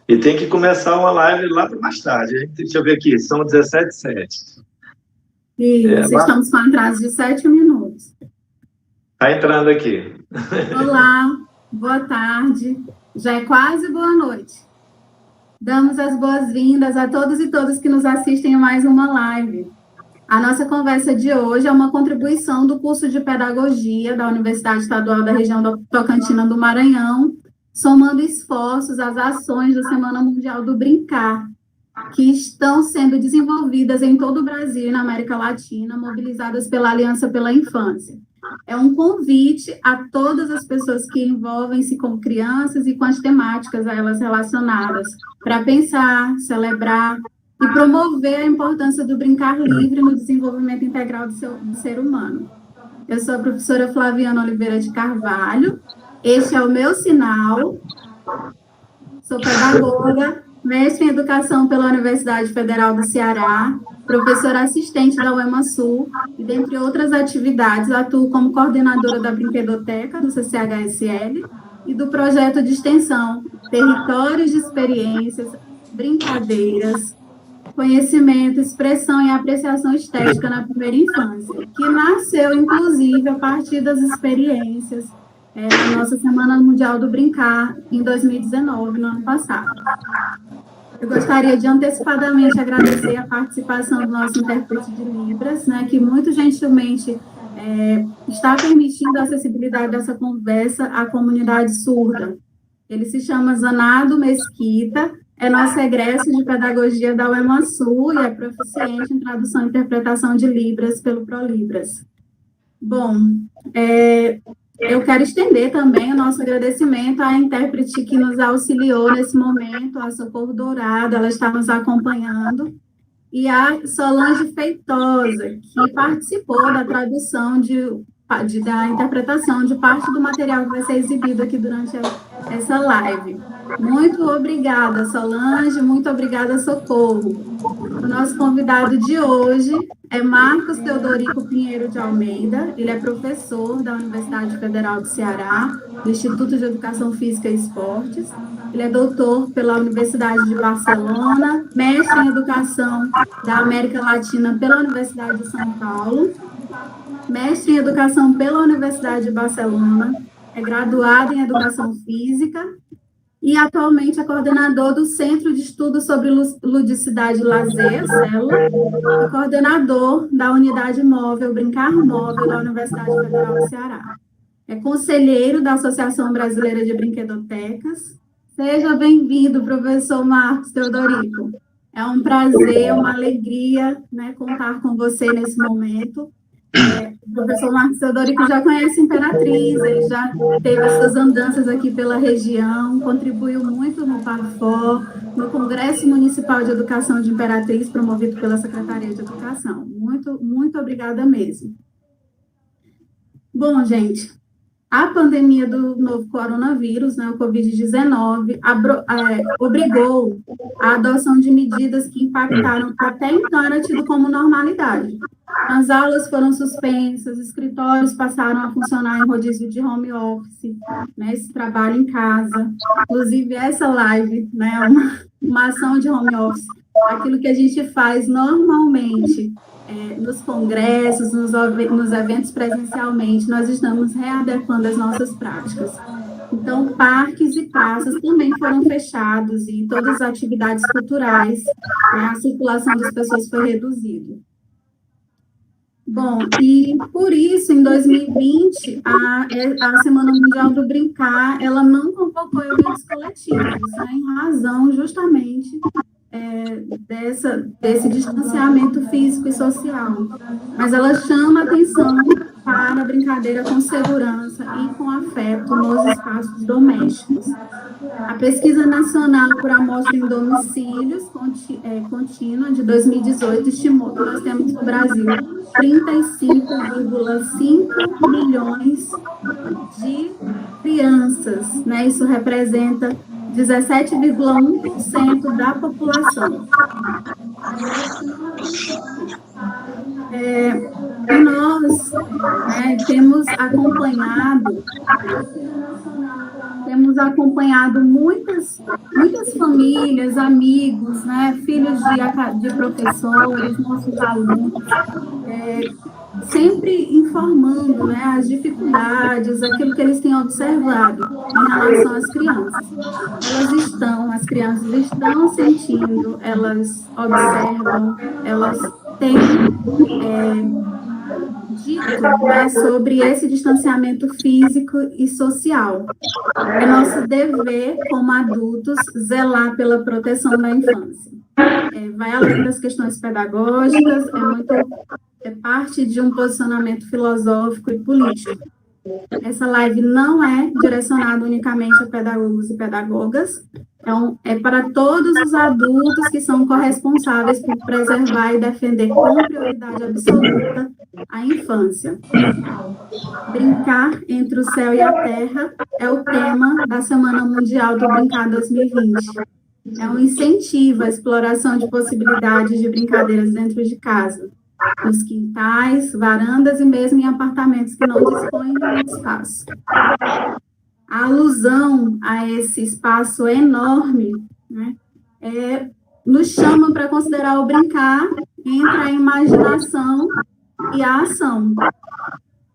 E tem que começar uma live lá para mais tarde, hein? Deixa eu ver aqui, são 17h07. Isso, estamos com atraso de 7 minutos. Está entrando aqui. Olá, boa tarde. Já é quase boa noite. Damos as boas-vindas a todos e todas que nos assistem a mais uma live. A nossa conversa de hoje é uma contribuição do curso de Pedagogia da Universidade Estadual da Região Tocantina do Maranhão, somando esforços às ações da Semana Mundial do Brincar, que estão sendo desenvolvidas em todo o Brasil e na América Latina, mobilizadas pela Aliança pela Infância. É um convite a todas as pessoas que envolvem-se com crianças e com as temáticas a elas relacionadas, para pensar, celebrar e promover a importância do brincar livre no desenvolvimento integral do ser humano. Eu sou a professora Flaviana Oliveira de Carvalho, este é o meu sinal, sou pedagoga, mestre em Educação pela Universidade Federal do Ceará, professora assistente da UEMA-Sul e, dentre outras atividades, atuo como coordenadora da Brinquedoteca do CCHSL e do projeto de extensão Territórios de Experiências, Brincadeiras, Conhecimento, Expressão e Apreciação Estética na Primeira Infância, que nasceu, inclusive, a partir das experiências da nossa Semana Mundial do Brincar, em 2019, no ano passado. Eu gostaria de antecipadamente agradecer a participação do nosso intérprete de Libras, né, que muito gentilmente está permitindo a acessibilidade dessa conversa à comunidade surda. Ele se chama Zanardo Mesquita, é nosso egresso de Pedagogia da UEMA-Sul e é proficiente em tradução e interpretação de Libras pelo ProLibras. Bom, eu quero estender também o nosso agradecimento à intérprete que nos auxiliou nesse momento, a Socorro Dourado, ela está nos acompanhando, e a Solange Feitosa, que participou da tradução da interpretação de parte do material que vai ser exibido aqui durante essa live. Muito obrigada, Solange, muito obrigada, Socorro. O nosso convidado de hoje é Marcos Teodorico Pinheiro de Almeida, ele é professor da Universidade Federal do Ceará, do Instituto de Educação Física e Esportes, ele é doutor pela Universidade de Barcelona, mestre em Educação da América Latina pela Universidade de São Paulo, mestre em Educação pela Universidade de Barcelona, é graduado em Educação Física e atualmente é coordenador do Centro de Estudos sobre Ludicidade e Lazer, CELULA, e coordenador da Unidade Móvel Brincar Móvel da Universidade Federal do Ceará. É conselheiro da Associação Brasileira de Brinquedotecas. Seja bem-vindo, professor Marcos Teodorico. É um prazer, uma alegria, né, contar com você nesse momento. O professor Marcos Teodorico já conhece a Imperatriz, ele já teve as suas andanças aqui pela região, contribuiu muito no PARFOR, no Congresso Municipal de Educação de Imperatriz, promovido pela Secretaria de Educação. Muito, muito obrigada mesmo. Bom, gente, a pandemia do novo coronavírus, né, o Covid-19, obrigou a adoção de medidas que impactaram, até então era tido como normalidade. As aulas foram suspensas, escritórios passaram a funcionar em rodízio de home office, né, esse trabalho em casa. Inclusive, essa live, né, é uma ação de home office, aquilo que a gente faz normalmente nos congressos, nos eventos presencialmente, nós estamos readequando as nossas práticas. Então, parques e praças também foram fechados e todas as atividades culturais, né, a circulação das pessoas foi reduzida. Bom, e por isso, em 2020, a Semana Mundial do Brincar, ela não convocou eventos coletivos, né, em razão justamente desse distanciamento físico e social. Mas ela chama atenção para a brincadeira com segurança e com afeto nos espaços domésticos. A Pesquisa Nacional por Amostra em Domicílios Contínua, de 2018, estimou que nós temos no Brasil 35,5 milhões de crianças, né? Isso representa 17,1% da população. E nós temos temos acompanhado muitas famílias, amigos, né, filhos de professores, nossos alunos, sempre informando, né, as dificuldades, aquilo que eles têm observado em relação às crianças. As crianças estão sentindo, elas observam, elas têm dito, né, sobre esse distanciamento físico e social. É nosso dever, como adultos, zelar pela proteção da infância. Vai além das questões pedagógicas, é parte de um posicionamento filosófico e político. Essa live não é direcionada unicamente a pedagogos e pedagogas, é para todos os adultos que são corresponsáveis por preservar e defender com prioridade absoluta a infância. Brincar entre o céu e a terra é o tema da Semana Mundial do Brincar 2020. É um incentivo à exploração de possibilidades de brincadeiras dentro de casa, nos quintais, varandas e mesmo em apartamentos que não dispõem de um espaço. A alusão a esse espaço enorme, né, nos chama para considerar o brincar entre a imaginação e a ação.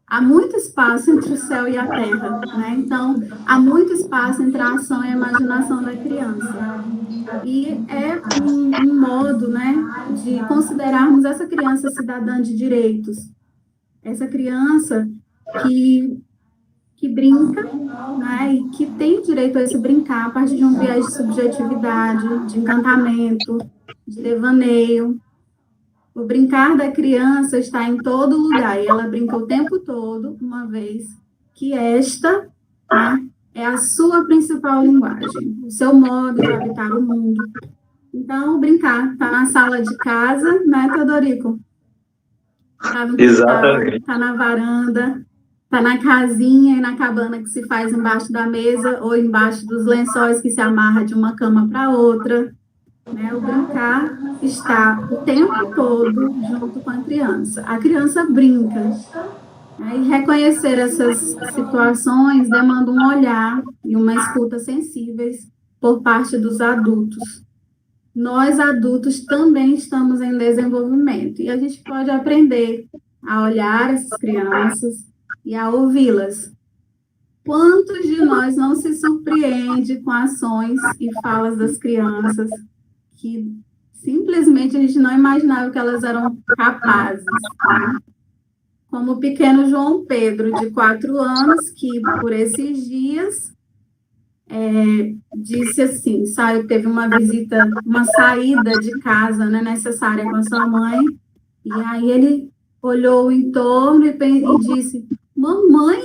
Há muito espaço entre o céu e a terra, né? Então, há muito espaço entre a ação e a imaginação da criança. E é um modo, né, de considerarmos essa criança cidadã de direitos, essa criança que brinca, né, e que tem direito a esse brincar a partir de um viés de subjetividade, de encantamento, de devaneio. O brincar da criança está em todo lugar, e ela brinca o tempo todo, uma vez que esta, né, é a sua principal linguagem, o seu modo de habitar o mundo. Então, o brincar está na sala de casa, né, Teodorico? Está no quintal, está na varanda, está na casinha e na cabana que se faz embaixo da mesa ou embaixo dos lençóis que se amarra de uma cama para outra. Né? O brincar está o tempo todo junto com a criança. A criança brinca. Né? E reconhecer essas situações demanda um olhar e uma escuta sensíveis por parte dos adultos. Nós, adultos, também estamos em desenvolvimento. E a gente pode aprender a olhar essas crianças e a ouvi-las. Quantos de nós não se surpreende com ações e falas das crianças que simplesmente a gente não imaginava que elas eram capazes, né? Como o pequeno João Pedro, de 4 anos, que por esses dias disse assim, teve uma visita, uma saída de casa, né, necessária com a sua mãe, e aí ele olhou o entorno e disse: mamãe,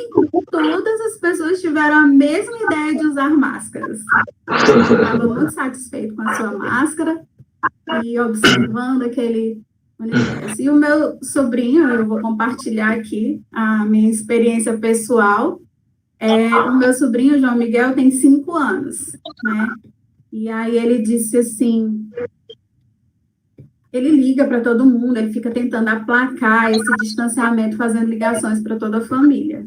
todas as pessoas tiveram a mesma ideia de usar máscaras. Ele estava muito satisfeito com a sua máscara e observando aquele universo. E o meu sobrinho, eu vou compartilhar aqui a minha experiência pessoal. O meu sobrinho, João Miguel, tem 5 anos, né? E aí ele disse assim... Ele liga para todo mundo, ele fica tentando aplacar esse distanciamento, fazendo ligações para toda a família.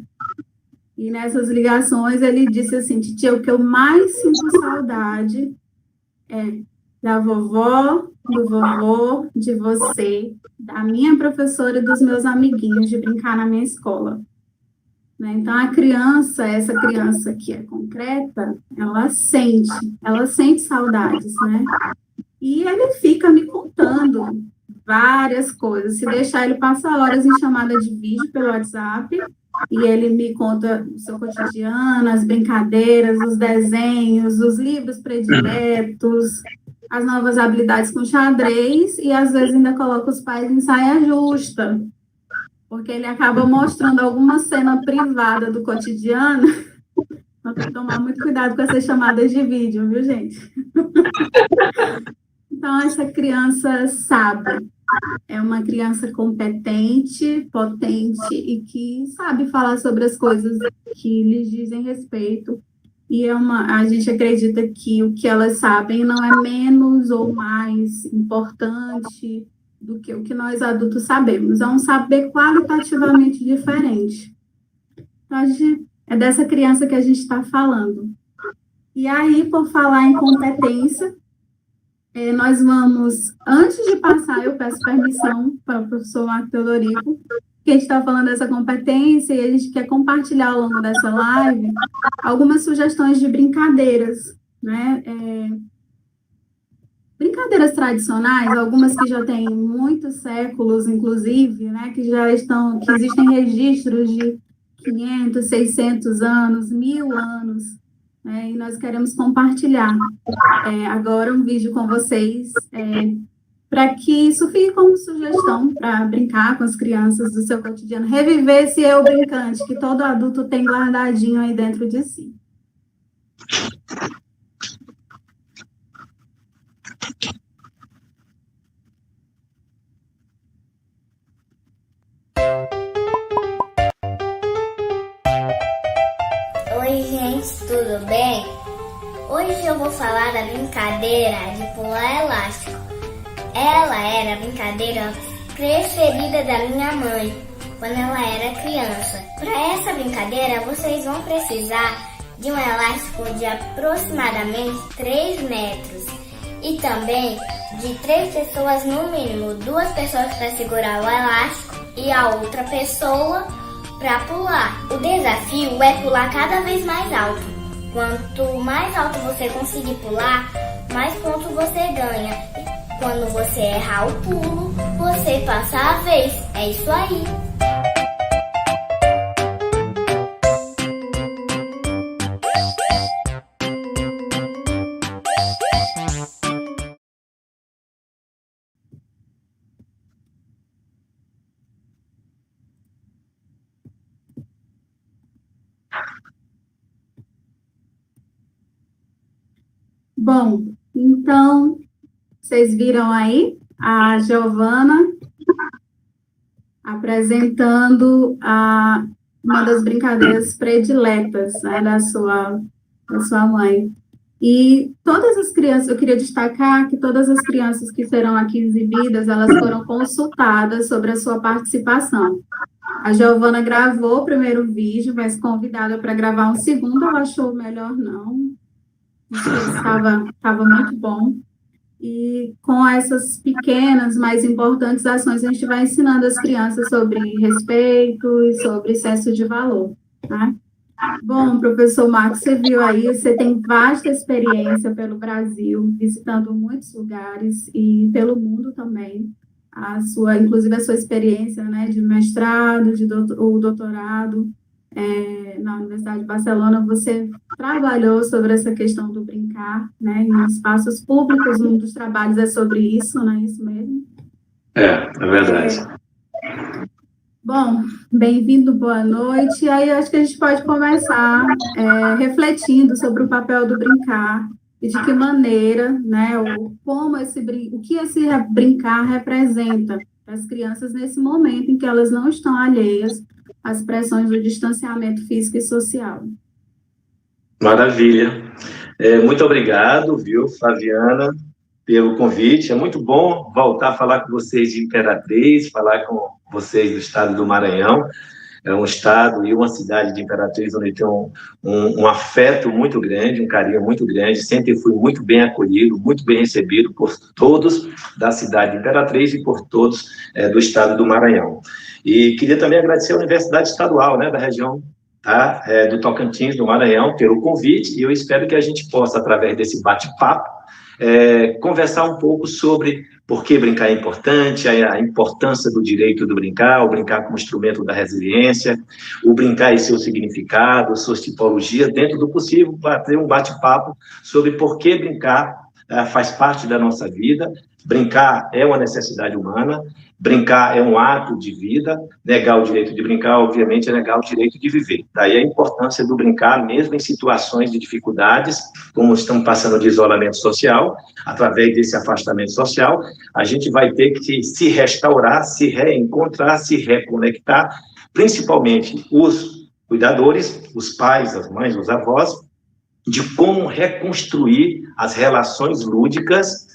E nessas ligações ele disse assim: titia, o que eu mais sinto saudade é da vovó, do vovô, de você, da minha professora e dos meus amiguinhos, de brincar na minha escola. Né? Então, a criança, essa criança que é concreta, ela sente saudades, né? E ele fica me contando várias coisas. Se deixar, ele passa horas em chamada de vídeo pelo WhatsApp e ele me conta o seu cotidiano, as brincadeiras, os desenhos, os livros prediletos, as novas habilidades com xadrez e, às vezes, ainda coloca os pais em saia justa, porque ele acaba mostrando alguma cena privada do cotidiano. Então, tem que tomar muito cuidado com essas chamadas de vídeo, viu, gente? Então, essa criança sabe, é uma criança competente, potente e que sabe falar sobre as coisas que lhes dizem respeito. E a gente acredita que o que elas sabem não é menos ou mais importante do que o que nós adultos sabemos. É um saber qualitativamente diferente. Então, é dessa criança que a gente está falando. E aí, por falar em competência, nós vamos, antes de passar, eu peço permissão para o professor Marco Teodorico, que a gente está falando dessa competência e a gente quer compartilhar ao longo dessa live algumas sugestões de brincadeiras, né? Brincadeiras tradicionais, algumas que já têm muitos séculos, inclusive, né? Que existem registros de 500, 600 anos, 1000 anos, e nós queremos compartilhar agora um vídeo com vocês, para que isso fique como sugestão para brincar com as crianças do seu cotidiano, reviver esse eu brincante que todo adulto tem guardadinho aí dentro de si. Oi, gente, tudo bem? Hoje eu vou falar da brincadeira de pular elástico. Ela era a brincadeira preferida da minha mãe quando ela era criança. Para essa brincadeira, vocês vão precisar de um elástico de aproximadamente 3 metros e também de 3 pessoas no mínimo, 2 pessoas para segurar o elástico e a outra pessoa para pular. O desafio é pular cada vez mais alto. Quanto mais alto você conseguir pular, mais pontos você ganha. E quando você errar o pulo, você passa a vez. É isso aí. Bom, então, vocês viram aí a Giovana apresentando uma das brincadeiras prediletas, né, da sua mãe. E todas as crianças, eu queria destacar que todas as crianças que serão aqui exibidas, elas foram consultadas sobre a sua participação. A Giovana gravou o primeiro vídeo, mas convidada para gravar um segundo, ela achou melhor não. Estava muito bom. E com essas pequenas, mas importantes ações, a gente vai ensinando as crianças sobre respeito e sobre senso de valor, né? Bom, professor Marcos, você viu aí, você tem vasta experiência pelo Brasil, visitando muitos lugares e pelo mundo também. Inclusive a sua experiência, né, de mestrado, o doutorado, na Universidade de Barcelona, você trabalhou sobre essa questão do brincar, né, em espaços públicos, um dos trabalhos é sobre isso, não é isso mesmo? É verdade. Bom, bem-vindo, boa noite. E aí acho que a gente pode começar refletindo sobre o papel do brincar e de que maneira, né, o que esse brincar representa para as crianças nesse momento em que elas não estão alheias às pressões do distanciamento físico e social. Maravilha. Muito obrigado, viu, Flaviana, pelo convite. É muito bom voltar a falar com vocês de Imperatriz, falar com vocês do estado do Maranhão. É um estado e uma cidade de Imperatriz onde tem um afeto muito grande, um carinho muito grande. Sempre fui muito bem acolhido, muito bem recebido por todos da cidade de Imperatriz e por todos do estado do Maranhão. E queria também agradecer à Universidade Estadual, né, da região do Tocantins, do Maranhão, pelo convite, e eu espero que a gente possa, através desse bate-papo, conversar um pouco sobre por que brincar é importante, a importância do direito do brincar, o brincar como instrumento da resiliência, o brincar e seu significado, suas tipologias, dentro do possível, para ter um bate-papo sobre por que brincar faz parte da nossa vida. Brincar é uma necessidade humana, brincar é um ato de vida, negar o direito de brincar, obviamente, é negar o direito de viver. Daí a importância do brincar, mesmo em situações de dificuldades, como estamos passando de isolamento social, através desse afastamento social, a gente vai ter que se restaurar, se reencontrar, se reconectar, principalmente os cuidadores, os pais, as mães, os avós, de como reconstruir as relações lúdicas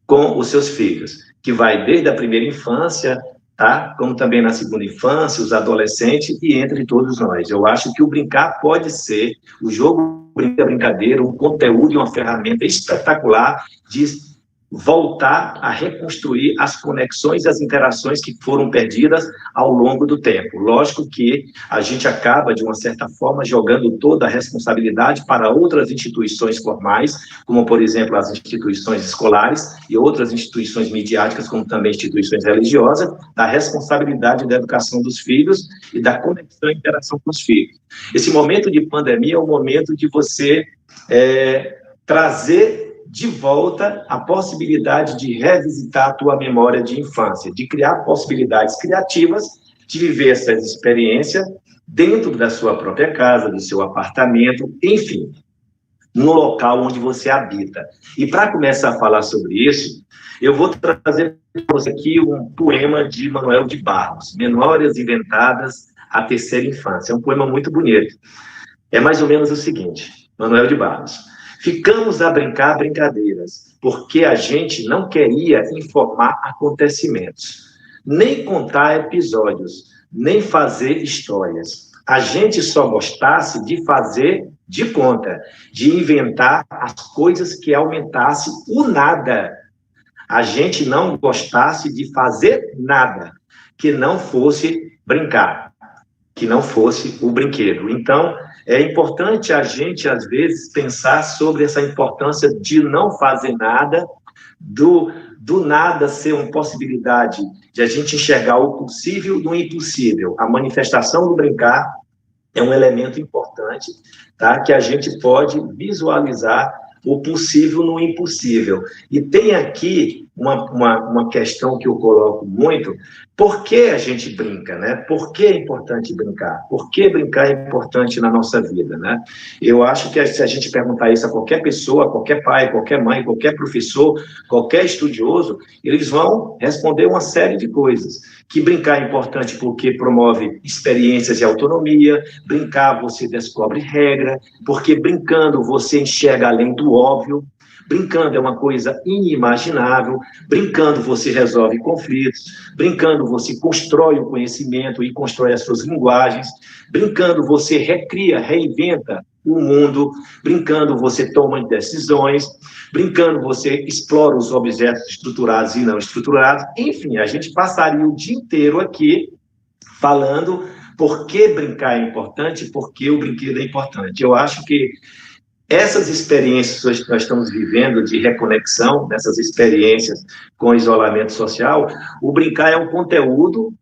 com os seus filhos, que vai desde a primeira infância, tá? Como também na segunda infância, os adolescentes e entre todos nós. Eu acho que o brincar pode ser, o jogo brincadeira, um conteúdo e uma ferramenta espetacular de voltar a reconstruir as conexões e as interações que foram perdidas ao longo do tempo. Lógico que a gente acaba, de uma certa forma, jogando toda a responsabilidade para outras instituições formais, como, por exemplo, as instituições escolares e outras instituições midiáticas, como também instituições religiosas, da responsabilidade da educação dos filhos e da conexão e interação com os filhos. Esse momento de pandemia é o momento de você trazer de volta a possibilidade de revisitar a tua memória de infância, de criar possibilidades criativas de viver essa experiência dentro da sua própria casa, do seu apartamento, enfim, no local onde você habita. E para começar a falar sobre isso, eu vou trazer para você aqui um poema de Manuel de Barros, Memórias Inventadas à Terceira Infância. É um poema muito bonito. É mais ou menos o seguinte, Manuel de Barros: ficamos a brincar brincadeiras, porque a gente não queria informar acontecimentos, nem contar episódios, nem fazer histórias. A gente só gostasse de fazer de conta, de inventar as coisas que aumentasse o nada. A gente não gostasse de fazer nada que não fosse brincar, que não fosse o brinquedo. Então, é importante a gente, às vezes, pensar sobre essa importância de não fazer nada, do nada ser uma possibilidade de a gente enxergar o possível do impossível. A manifestação do brincar é um elemento importante, tá? Que a gente pode visualizar o possível no impossível. E tem aqui uma questão que eu coloco muito: por que a gente brinca, né? Por que é importante brincar? Por que brincar é importante na nossa vida, né? Eu acho que se a gente perguntar isso a qualquer pessoa, qualquer pai, qualquer mãe, qualquer professor, qualquer estudioso, eles vão responder uma série de coisas. Que brincar é importante porque promove experiências de autonomia, brincar você descobre regra, porque brincando você enxerga além do óbvio, brincando é uma coisa inimaginável, brincando você resolve conflitos, brincando você constrói o conhecimento e constrói as suas linguagens, brincando você recria, reinventa o mundo, brincando você toma decisões, brincando você explora os objetos estruturados e não estruturados. Enfim, a gente passaria o dia inteiro aqui falando por que brincar é importante, por que o brinquedo é importante. Eu acho que essas experiências que nós estamos vivendo de reconexão, dessas experiências com isolamento social, o brincar é um conteúdo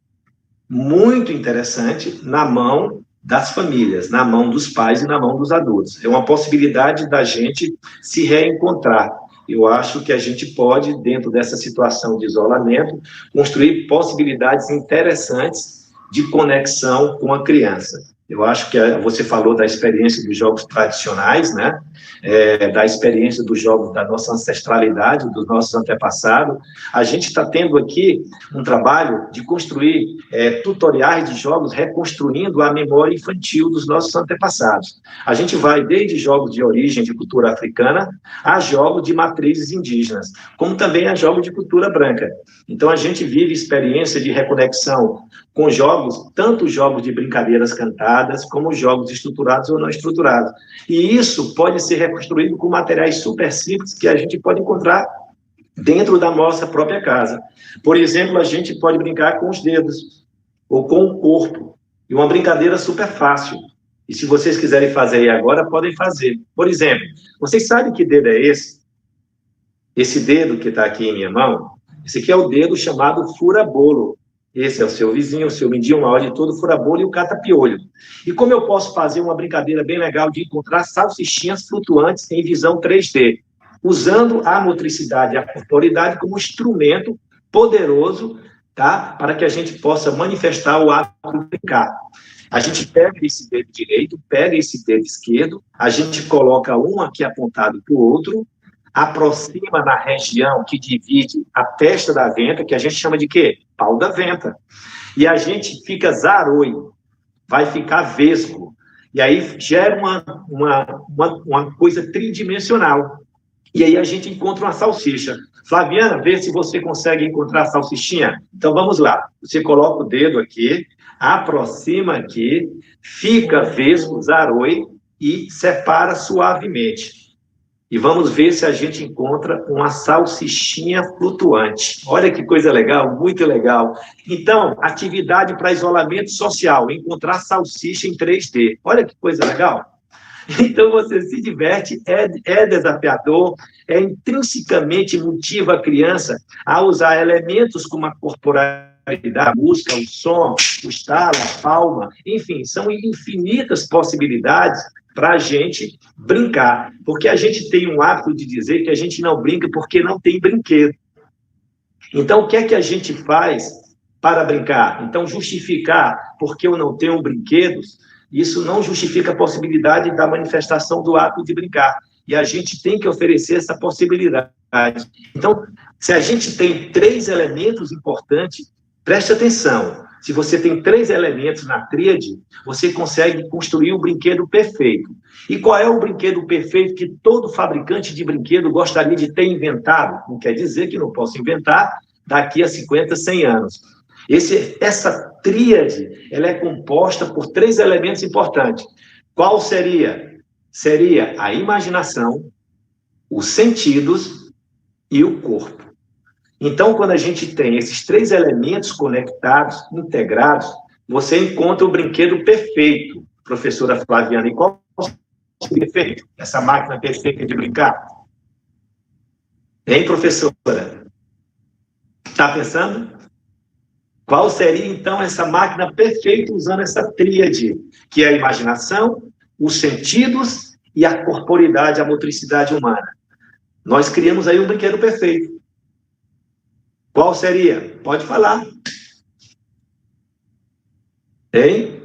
muito interessante na mão das famílias, na mão dos pais e na mão dos adultos. É uma possibilidade da gente se reencontrar. Eu acho que a gente pode, dentro dessa situação de isolamento, construir possibilidades interessantes de conexão com a criança. Eu acho que você falou da experiência dos jogos tradicionais, né? Da experiência dos jogos da nossa ancestralidade, dos nossos antepassados. A gente está tendo aqui um trabalho de construir tutoriais de jogos reconstruindo a memória infantil dos nossos antepassados. A gente vai desde jogos de origem de cultura africana a jogos de matrizes indígenas, como também a jogos de cultura branca. Então, a gente vive experiência de reconexão com jogos, tanto jogos de brincadeiras cantadas, como jogos estruturados ou não estruturados. E isso pode ser reconstruído com materiais super simples que a gente pode encontrar dentro da nossa própria casa. Por exemplo, a gente pode brincar com os dedos ou com o corpo. E uma brincadeira super fácil. E se vocês quiserem fazer aí agora, podem fazer. Por exemplo, vocês sabem que dedo é esse? Esse dedo que está aqui em minha mão, esse aqui é o dedo chamado fura-bolo. Esse é o seu vizinho, o seu mindinho, maior de todo, fura-bolo e o cata-piolho. E como eu posso fazer uma brincadeira bem legal de encontrar salsichinhas flutuantes em visão 3D, usando a motricidade e a corporidade como instrumento poderoso, tá? Para que a gente possa manifestar o ato de brincar. A gente pega esse dedo direito, pega esse dedo esquerdo, a gente coloca um aqui apontado para o outro, aproxima na região que divide a testa da venta, que a gente chama de quê? Pau da venta. E a gente fica zaroi, vai ficar vesgo. E aí gera uma coisa tridimensional. E aí a gente encontra uma salsicha. Flaviana, vê se você consegue encontrar a salsichinha. Então, vamos lá. Você coloca o dedo aqui, aproxima aqui, fica vesgo, zaroe, e separa suavemente. E vamos ver se a gente encontra uma salsichinha flutuante. Olha que coisa legal, muito legal. Então, atividade para isolamento social, encontrar salsicha em 3D. Olha que coisa legal. Então, você se diverte, é desafiador, é intrinsecamente motiva a criança a usar elementos como a corporalidade, a música, o som, o estalo, a palma, enfim, são infinitas possibilidades para a gente brincar. Porque a gente tem um hábito de dizer que a gente não brinca porque não tem brinquedo. Então, o que é que a gente faz para brincar? Então, justificar porque eu não tenho brinquedos, isso não justifica a possibilidade da manifestação do ato de brincar. E a gente tem que oferecer essa possibilidade. Então, se a gente tem 3 elementos importantes, preste atenção. Se você tem 3 elementos na tríade, você consegue construir o brinquedo perfeito. E qual é o brinquedo perfeito que todo fabricante de brinquedo gostaria de ter inventado? Não quer dizer que não possa inventar daqui a 50, 100 anos. Essa tríade, ela é composta por 3 elementos importantes. Qual seria? Seria a imaginação, os sentidos e o corpo. Então, quando a gente tem esses 3 elementos conectados, integrados, você encontra o brinquedo perfeito, professora Flaviana. E qual é o perfeito? Essa máquina perfeita de brincar? Hein, professora? Está pensando? Qual seria, então, essa máquina perfeita usando essa tríade, que é a imaginação, os sentidos e a corporidade, a motricidade humana? Nós criamos aí um brinquedo perfeito. Qual seria? Pode falar. Hein?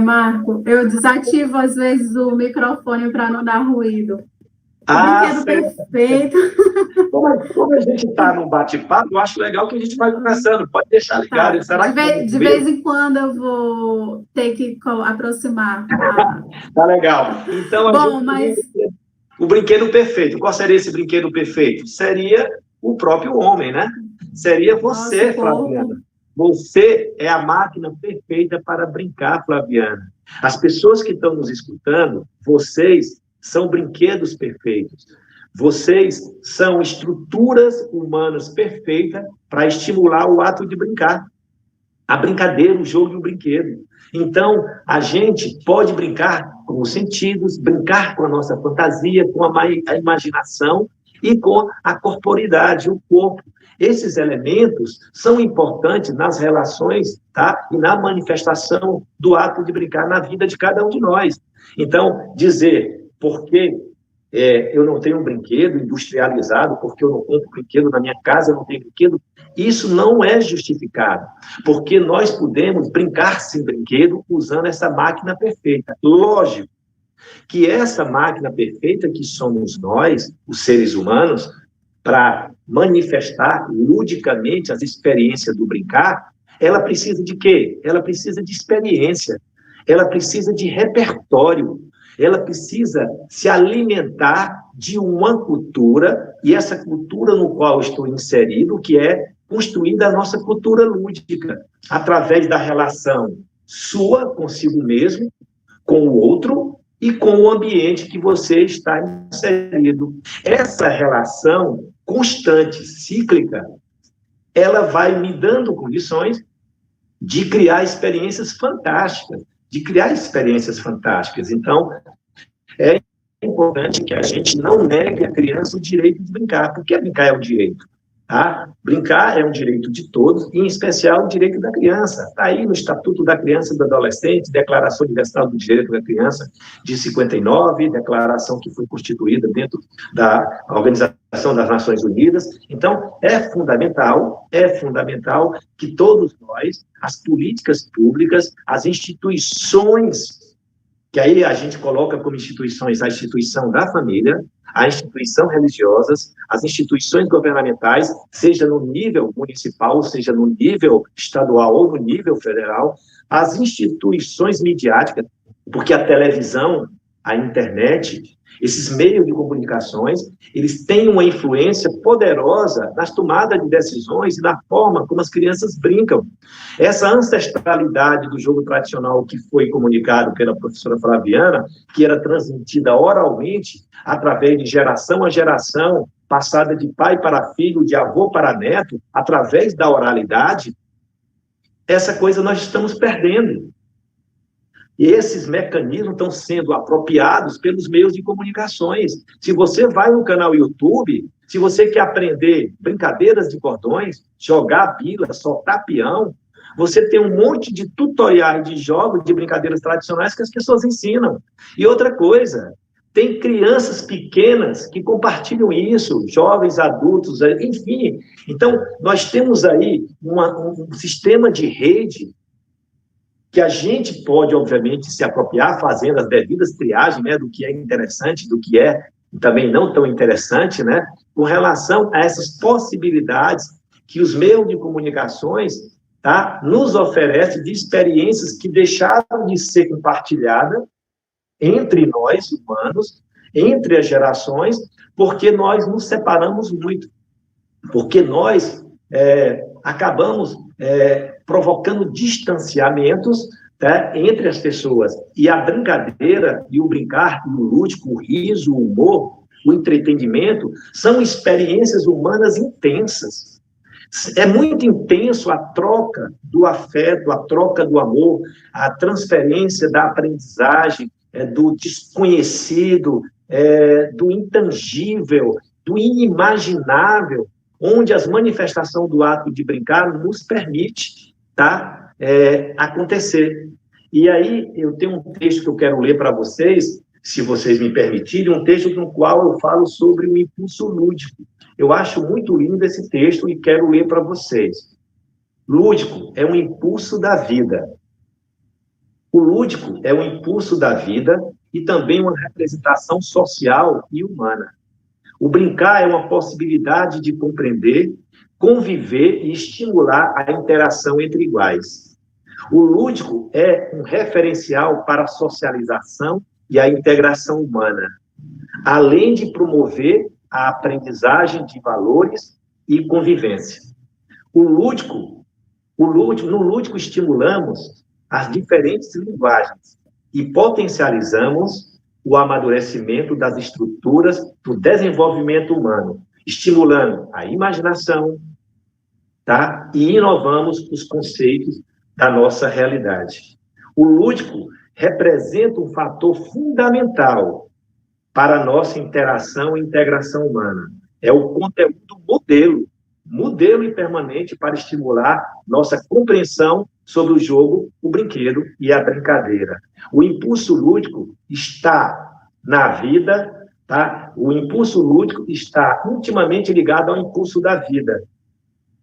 Marco, eu desativo às vezes o microfone para não dar ruído. Brinquedo perfeito. Como a gente está num bate-papo, eu acho legal que a gente vai conversando. Pode deixar ligado. Tá. De vez em quando eu vou ter que aproximar. Tá legal. Então, o brinquedo perfeito. Qual seria esse brinquedo perfeito? Seria o próprio homem, né? Seria você, Flaviana. Você é a máquina perfeita para brincar, Flaviana. As pessoas que estão nos escutando, vocês são brinquedos perfeitos. Vocês são estruturas humanas perfeitas para estimular o ato de brincar. A brincadeira, o jogo e o brinquedo. Então, a gente pode brincar com os sentidos, brincar com a nossa fantasia, com a imaginação e com a corporidade, o corpo. Esses elementos são importantes nas relações, tá? E na manifestação do ato de brincar na vida de cada um de nós. Então, dizer porque eu não tenho um brinquedo industrializado, porque eu não compro brinquedo na minha casa, eu não tenho brinquedo, isso não é justificado, porque nós podemos brincar sem brinquedo usando essa máquina perfeita. Lógico que essa máquina perfeita que somos nós, os seres humanos, para manifestar ludicamente as experiências do brincar, ela precisa de quê? Ela precisa de experiência, ela precisa de repertório, ela precisa se alimentar de uma cultura, e essa cultura no qual estou inserido, que é construir a nossa cultura lúdica, através da relação sua consigo mesmo, com o outro e com o ambiente que você está inserido. Essa relação constante, cíclica, ela vai me dando condições de criar experiências fantásticas, Então, é importante que a gente não negue à criança o direito de brincar, porque brincar é um direito, tá? Brincar é um direito de todos, e em especial o direito da criança. Está aí no Estatuto da Criança e do Adolescente, Declaração Universal do Direito da Criança de 59, declaração que foi constituída dentro da Organização das Nações Unidas. Então, é fundamental que todos nós, as políticas públicas, as instituições, que aí a gente coloca como instituições a instituição da família, a instituição religiosas, as instituições governamentais, seja no nível municipal, seja no nível estadual ou no nível federal, as instituições midiáticas, porque a televisão, a internet, Esses meios de comunicações, eles têm uma influência poderosa nas tomadas de decisões e na forma como as crianças brincam. Essa ancestralidade do jogo tradicional que foi comunicado pela professora Flaviana, que era transmitida oralmente, através de geração a geração, passada de pai para filho, de avô para neto, através da oralidade, essa coisa nós estamos perdendo. E esses mecanismos estão sendo apropriados pelos meios de comunicações. Se você vai no canal YouTube, se você quer aprender brincadeiras de cordões, jogar bila, soltar peão, você tem um monte de tutoriais de jogos, de brincadeiras tradicionais que as pessoas ensinam. E outra coisa, tem crianças pequenas que compartilham isso, jovens, adultos, enfim. Então, nós temos aí um sistema de rede que a gente pode, obviamente, se apropriar, fazendo as devidas triagens, né, do que é interessante, do que é também não tão interessante, né, com relação a essas possibilidades que os meios de comunicações, tá, nos oferecem de experiências que deixaram de ser compartilhadas entre nós, humanos, entre as gerações, porque nós nos separamos muito, porque nós acabamos provocando distanciamentos, tá, entre as pessoas. E a brincadeira, e o brincar, e o lúdico, o riso, o humor, o entretenimento, são experiências humanas intensas. É muito intenso a troca do afeto, a troca do amor, a transferência da aprendizagem, do desconhecido, do intangível, do inimaginável, onde as manifestações do ato de brincar nos permite, tá, acontecer. E aí, eu tenho um texto que eu quero ler para vocês, se vocês me permitirem, um texto no qual eu falo sobre o impulso lúdico. Eu acho muito lindo esse texto e quero ler para vocês. Lúdico é um impulso da vida. O lúdico é um impulso da vida e também uma representação social e humana. O brincar é uma possibilidade de compreender, conviver e estimular a interação entre iguais. O lúdico é um referencial para a socialização e a integração humana, além de promover a aprendizagem de valores e convivência. No lúdico estimulamos as diferentes linguagens e potencializamos o amadurecimento das estruturas do desenvolvimento humano, estimulando a imaginação, tá? E inovamos os conceitos da nossa realidade. O lúdico representa um fator fundamental para a nossa interação e integração humana. É o conteúdo modelo e permanente para estimular nossa compreensão sobre o jogo, o brinquedo e a brincadeira. O impulso lúdico está na vida, tá? O impulso lúdico está intimamente ligado ao impulso da vida.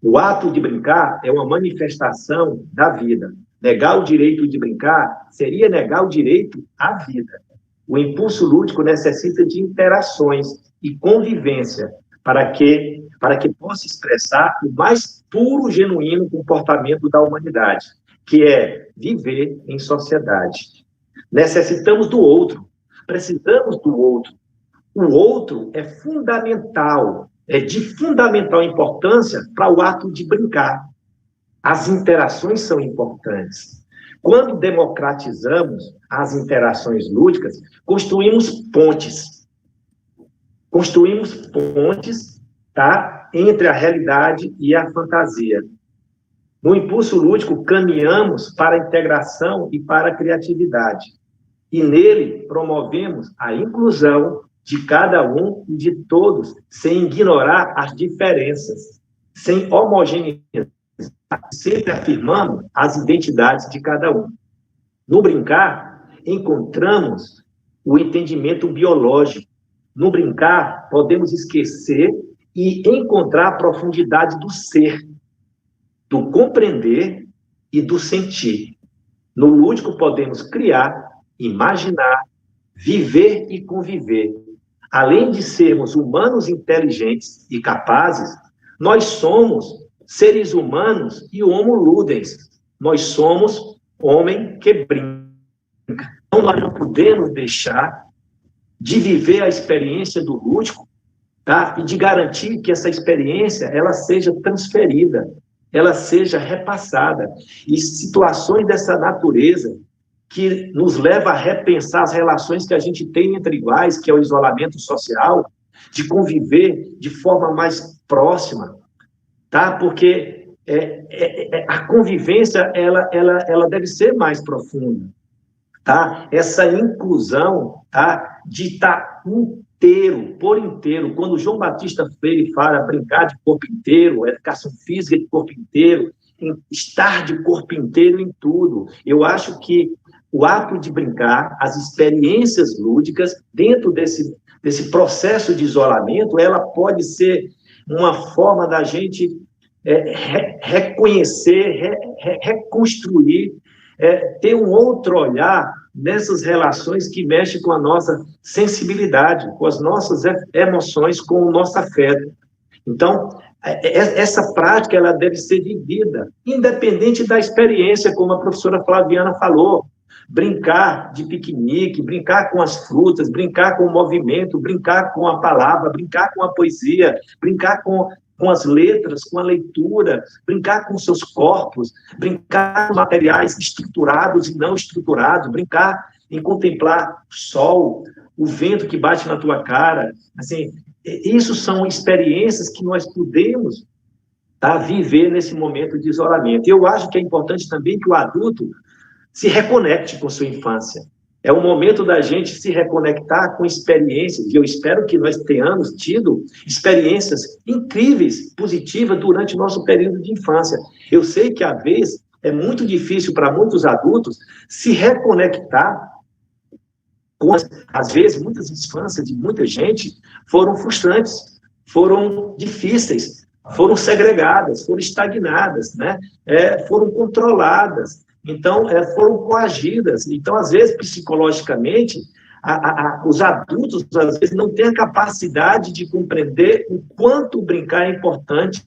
O ato de brincar é uma manifestação da vida. Negar o direito de brincar seria negar o direito à vida. O impulso lúdico necessita de interações e convivência para que possa expressar o mais puro, genuíno comportamento da humanidade, que é viver em sociedade. Necessitamos do outro, precisamos do outro. O outro é fundamental, é de fundamental importância para o ato de brincar. As interações são importantes. Quando democratizamos as interações lúdicas, construímos pontes. Construímos pontes, tá, entre a realidade e a fantasia. No impulso lúdico, caminhamos para a integração e para a criatividade. E nele, promovemos a inclusão de cada um e de todos, sem ignorar as diferenças, sem homogeneizar, sempre afirmando as identidades de cada um. No brincar, encontramos o entendimento biológico. No brincar, podemos esquecer e encontrar a profundidade do ser, do compreender e do sentir. No lúdico, podemos criar, imaginar, viver e conviver. Além de sermos humanos inteligentes e capazes, nós somos seres humanos e homo ludens. Nós somos homem que brinca. Então, nós não podemos deixar de viver a experiência do lúdico, tá? E de garantir que essa experiência ela seja transferida, ela seja repassada. E situações dessa natureza que nos leva a repensar as relações que a gente tem entre iguais, que é o isolamento social, de conviver de forma mais próxima, tá? Porque a convivência ela deve ser mais profunda, tá? Essa inclusão, tá? De estar inteiro, por inteiro. Quando João Batista Freire fala brincar de corpo inteiro, educação física de corpo inteiro, estar de corpo inteiro em tudo. Eu acho que o ato de brincar, as experiências lúdicas, dentro desse processo de isolamento, ela pode ser uma forma da gente reconhecer, reconstruir, ter um outro olhar nessas relações que mexem com a nossa sensibilidade, com as nossas emoções, com o nosso afeto. Então, essa prática ela deve ser vivida, independente da experiência, como a professora Flaviana falou. Brincar de piquenique, brincar com as frutas, brincar com o movimento, brincar com a palavra, brincar com a poesia, brincar com as letras, com a leitura, brincar com seus corpos, brincar com materiais estruturados e não estruturados, brincar em contemplar o sol, o vento que bate na tua cara. Assim, isso são experiências que nós podemos viver nesse momento de isolamento. Eu acho que é importante também que o adulto se reconecte com sua infância. É o momento da gente se reconectar com experiências, e eu espero que nós tenhamos tido experiências incríveis, positivas, durante o nosso período de infância. Eu sei que, às vezes, é muito difícil para muitos adultos se reconectar com, às vezes, muitas infâncias de muita gente foram frustrantes, foram difíceis, foram segregadas, foram estagnadas, né? Foram controladas. Então, foram coagidas. Então, às vezes, psicologicamente, os adultos, às vezes, não têm a capacidade de compreender o quanto brincar é importante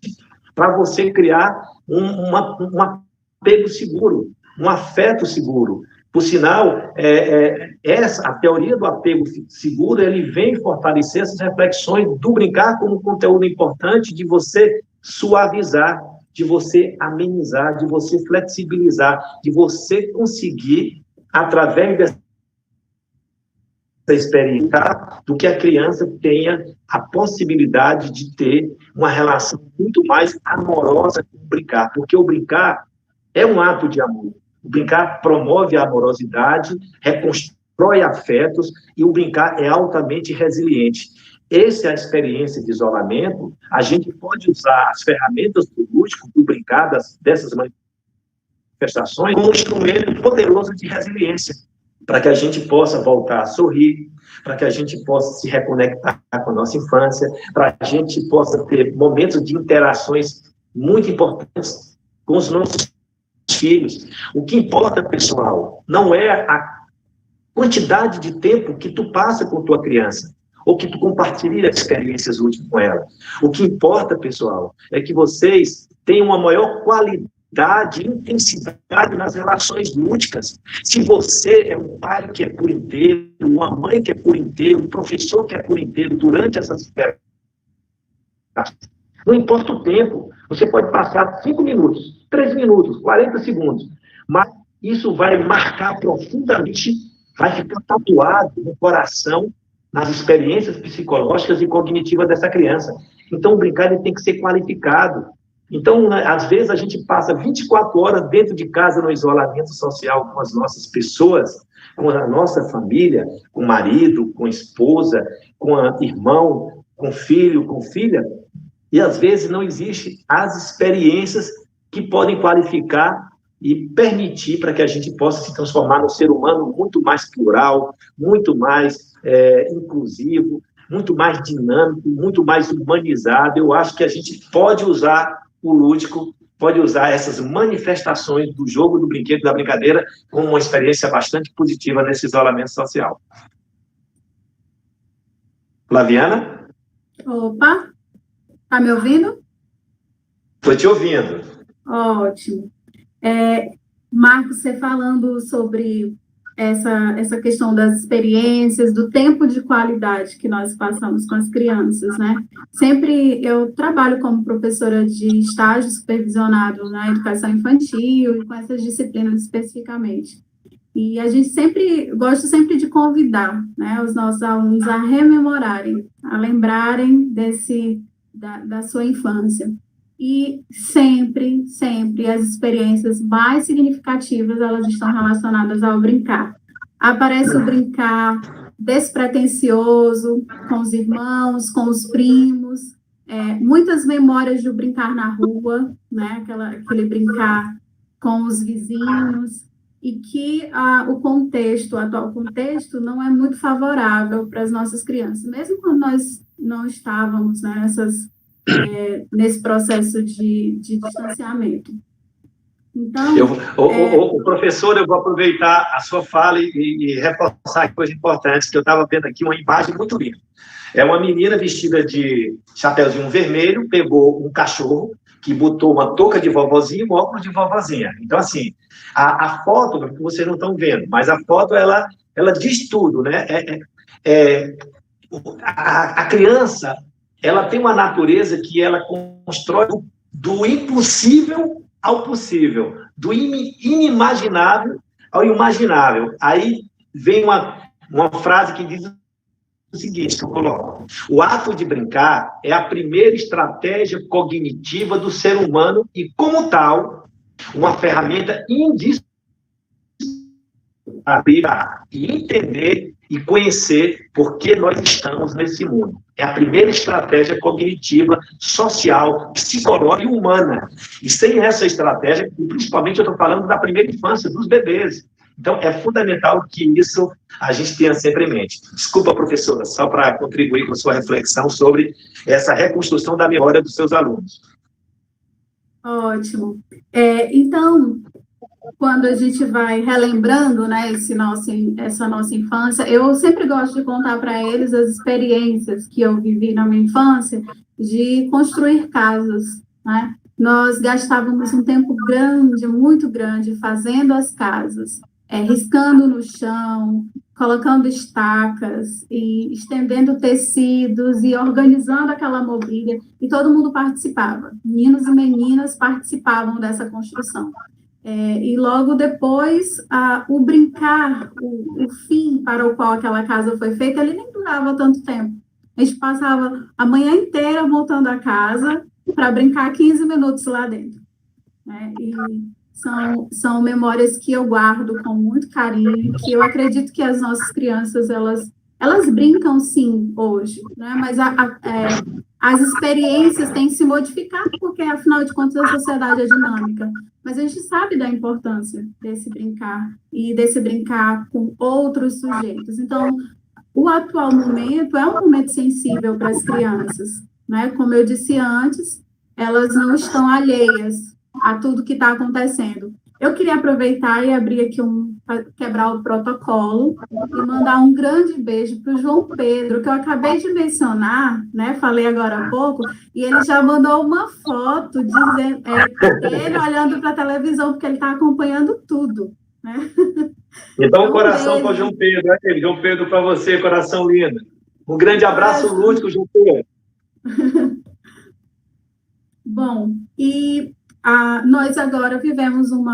para você criar um apego seguro, um afeto seguro. Por sinal, a teoria do apego seguro, ele vem fortalecer essas reflexões do brincar como conteúdo importante de você suavizar, de você amenizar, de você flexibilizar, de você conseguir, através dessa experiência, do que a criança tenha a possibilidade de ter uma relação muito mais amorosa com o brincar, porque o brincar é um ato de amor. O brincar promove a amorosidade, reconstrói afetos, e o brincar é altamente resiliente. Essa é a experiência de isolamento. A gente pode usar as ferramentas do lúdico, do brincar, dessas manifestações, como um instrumento poderoso de resiliência, para que a gente possa voltar a sorrir, para que a gente possa se reconectar com a nossa infância, para que a gente possa ter momentos de interações muito importantes com os nossos filhos. O que importa, pessoal, não é a quantidade de tempo que tu passa com tua criança, ou que tu compartilha experiências úteis com ela. O que importa, pessoal, é que vocês tenham uma maior qualidade e intensidade nas relações lúdicas. Se você é um pai que é por inteiro, uma mãe que é por inteiro, um professor que é por inteiro durante essas experiências, não importa o tempo, você pode passar 5 minutos, 3 minutos, 40 segundos, mas isso vai marcar profundamente, vai ficar tatuado no coração, nas experiências psicológicas e cognitivas dessa criança. Então, o brincar ele tem que ser qualificado. Então, às vezes, a gente passa 24 horas dentro de casa no isolamento social com as nossas pessoas, com a nossa família, com o marido, com a esposa, com o irmão, com o filho, com filha, e às vezes não existem as experiências que podem qualificar e permitir para que a gente possa se transformar num ser humano muito mais plural, muito mais inclusivo, muito mais dinâmico, muito mais humanizado. Eu acho que a gente pode usar o lúdico, pode usar essas manifestações do jogo, do brinquedo, da brincadeira, como uma experiência bastante positiva nesse isolamento social. Flaviana? Opa, tá me ouvindo? Estou te ouvindo. Ótimo. Marcos, você falando sobre essa questão das experiências, do tempo de qualidade que nós passamos com as crianças, né? Sempre eu trabalho como professora de estágio supervisionado na educação infantil e com essas disciplinas especificamente. E a gente gosta sempre de convidar, né, os nossos alunos a rememorarem, a lembrarem da sua infância. E sempre as experiências mais significativas, elas estão relacionadas ao brincar. Aparece o brincar despretensioso, com os irmãos, com os primos, muitas memórias de brincar na rua, né, aquele brincar com os vizinhos, e que o atual contexto, não é muito favorável para as nossas crianças, mesmo quando nós não estávamos, né, nesse processo de distanciamento. Então, professor, eu vou aproveitar a sua fala e reforçar coisa importante, que eu estava vendo aqui uma imagem muito linda. É uma menina vestida de chapeuzinho vermelho, pegou um cachorro, que botou uma touca de vovozinha e um óculos de vovozinha. Então, assim, a foto, que vocês não estão vendo, mas a foto, ela diz tudo, né? A criança, ela tem uma natureza que ela constrói do impossível ao possível, do inimaginável ao imaginável. Aí vem uma frase que diz o seguinte, que eu coloco: o ato de brincar é a primeira estratégia cognitiva do ser humano e, como tal, uma ferramenta indispensável para entender e conhecer por que nós estamos nesse mundo. É a primeira estratégia cognitiva, social, psicológica e humana. E sem essa estratégia, e principalmente eu estou falando da primeira infância, dos bebês. Então, é fundamental que isso a gente tenha sempre em mente. Desculpa, professora, só para contribuir com a sua reflexão sobre essa reconstrução da memória dos seus alunos. Ótimo. Então, quando a gente vai relembrando, né, essa nossa infância, eu sempre gosto de contar para eles as experiências que eu vivi na minha infância de construir casas, né? Nós gastávamos um tempo grande, muito grande, fazendo as casas, riscando no chão, colocando estacas e estendendo tecidos e organizando aquela mobília, e todo mundo participava. Meninos e meninas participavam dessa construção. E logo depois, o brincar, o fim para o qual aquela casa foi feita, ele nem durava tanto tempo. A gente passava a manhã inteira voltando a casa para brincar 15 minutos lá dentro, né? E são memórias que eu guardo com muito carinho, que eu acredito que as nossas crianças, elas brincam sim hoje, né? Mas as experiências têm que se modificar, porque afinal de contas a sociedade é dinâmica. Mas a gente sabe da importância desse brincar, e desse brincar com outros sujeitos. Então, o atual momento é um momento sensível para as crianças, né? Como eu disse antes, elas não estão alheias a tudo que está acontecendo. Eu queria aproveitar e abrir aqui quebrar o protocolo e mandar um grande beijo para o João Pedro, que eu acabei de mencionar, né? Falei agora há pouco, e ele já mandou uma foto dizendo ele olhando para a televisão, porque ele está acompanhando tudo, né? Então, coração para o João Pedro, né? João Pedro, para você, coração lindo. Um grande abraço lúdico, João Pedro. Bom, e nós agora vivemos um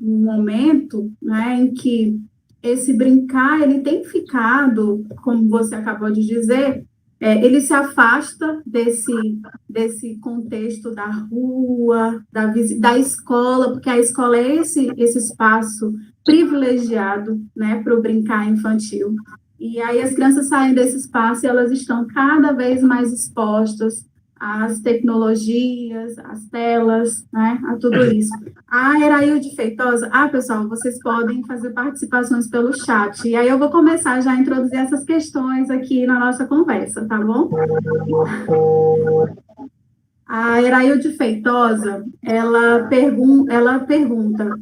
momento, né, em que esse brincar, ele tem ficado, como você acabou de dizer, ele se afasta desse contexto da rua, da escola, porque a escola é esse espaço privilegiado, né, para o brincar infantil. E aí as crianças saem desse espaço e elas estão cada vez mais expostas às tecnologias, às telas, né, a tudo isso. A Erailde Feitosa, pessoal, vocês podem fazer participações pelo chat, e aí eu vou começar já a introduzir essas questões aqui na nossa conversa, tá bom? A Erailde Feitosa, ela pergunta,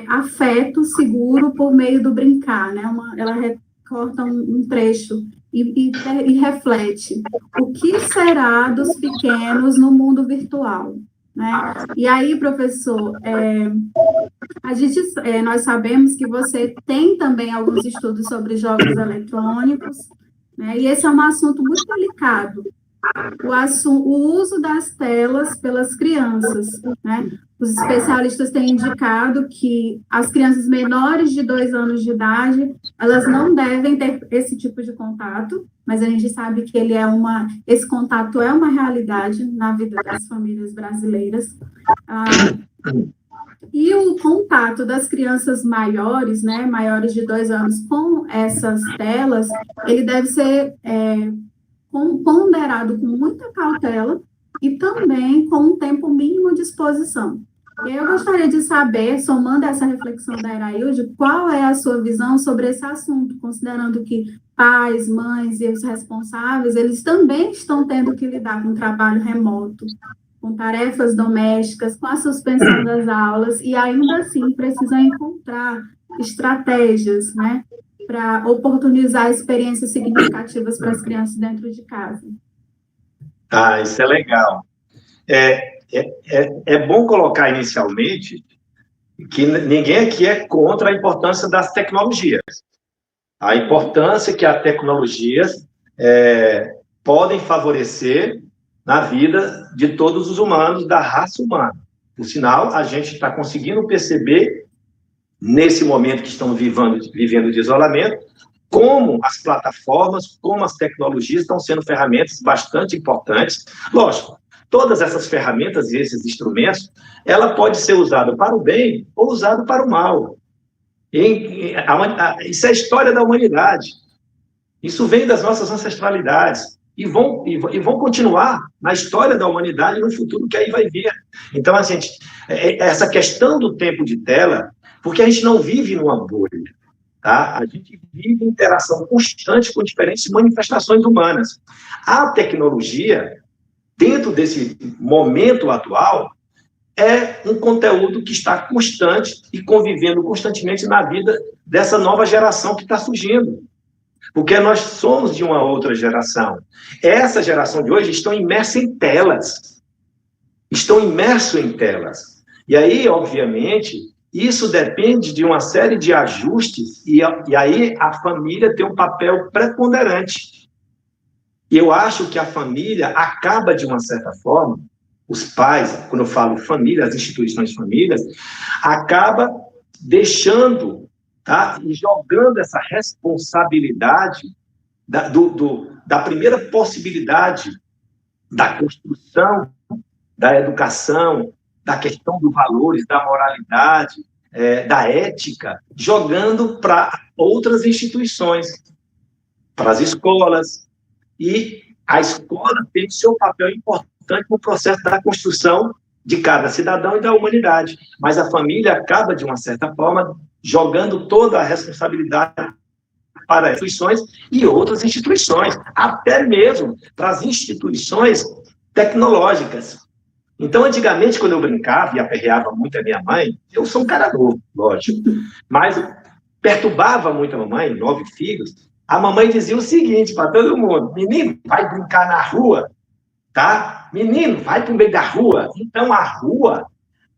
afeto seguro por meio do brincar, né, ela recorta um trecho, e reflete o que será dos pequenos no mundo virtual, né? E aí, professor, Nós sabemos que você tem também alguns estudos sobre jogos eletrônicos, né? E esse é um assunto muito delicado, o uso das telas pelas crianças, né? Os especialistas têm indicado que as crianças menores de 2 anos de idade, elas não devem ter esse tipo de contato, mas a gente sabe que esse contato é uma realidade na vida das famílias brasileiras. E o contato das crianças maiores, né, maiores de 2 anos, com essas telas, ele deve ser ponderado com muita cautela e também com um tempo mínimo de exposição. E eu gostaria de saber, somando essa reflexão da Irailde, qual é a sua visão sobre esse assunto, considerando que pais, mães e os responsáveis, eles também estão tendo que lidar com trabalho remoto, com tarefas domésticas, com a suspensão das aulas, e ainda assim precisam encontrar estratégias, né, para oportunizar experiências significativas para as crianças dentro de casa. Isso é legal. É bom colocar inicialmente que ninguém aqui é contra a importância das tecnologias. A importância que as tecnologias podem favorecer na vida de todos os humanos, da raça humana. Por sinal, a gente está conseguindo perceber, nesse momento que estamos vivendo de isolamento, como as plataformas, como as tecnologias estão sendo ferramentas bastante importantes. Lógico, todas essas ferramentas e esses instrumentos, ela pode ser usada para o bem ou usada para o mal. Isso é a história da humanidade. Isso vem das nossas ancestralidades. E vão continuar na história da humanidade no futuro que aí vai vir. Então, essa questão do tempo de tela, porque a gente não vive numa bolha, tá? A gente vive em interação constante com diferentes manifestações humanas. A tecnologia, dentro desse momento atual, é um conteúdo que está constante e convivendo constantemente na vida dessa nova geração que está surgindo. Porque nós somos de uma outra geração. Essa geração de hoje estão imersa em telas. Estão imersos em telas. E aí, obviamente, isso depende de uma série de ajustes, e aí a família tem um papel preponderante. E eu acho que a família acaba, de uma certa forma, os pais, quando eu falo família, as instituições de famílias, acaba deixando, tá, e jogando essa responsabilidade da primeira possibilidade da construção, da educação, da questão dos valores, da moralidade, da ética, jogando para outras instituições, para as escolas. E a escola tem seu papel importante no processo da construção de cada cidadão e da humanidade. Mas a família acaba, de uma certa forma, jogando toda a responsabilidade para as instituições e outras instituições, até mesmo para as instituições tecnológicas. Então, antigamente, quando eu brincava e aperreava muito a minha mãe, eu sou um cara novo, lógico, mas perturbava muito a mamãe, 9 filhos, a mamãe dizia o seguinte para todo mundo: menino, vai brincar na rua, tá? Menino, vai para o meio da rua. Então, a rua,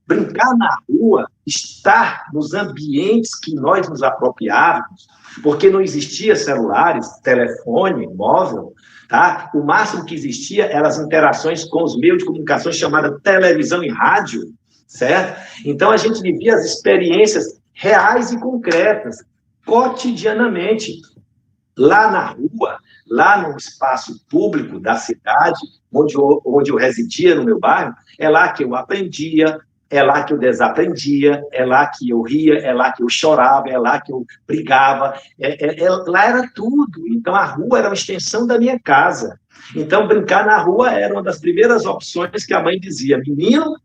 brincar na rua, estar nos ambientes que nós nos apropriávamos, porque não existia celulares, telefone, móvel, tá? O máximo que existia eram as interações com os meios de comunicação chamada televisão e rádio, certo? Então, a gente vivia as experiências reais e concretas, cotidianamente, lá na rua, lá no espaço público da cidade, onde eu residia, no meu bairro. É lá que eu aprendia, é lá que eu desaprendia, é lá que eu ria, é lá que eu chorava, é lá que eu brigava, lá era tudo. Então, a rua era uma extensão da minha casa. Então, brincar na rua era uma das primeiras opções que a mãe dizia: menino,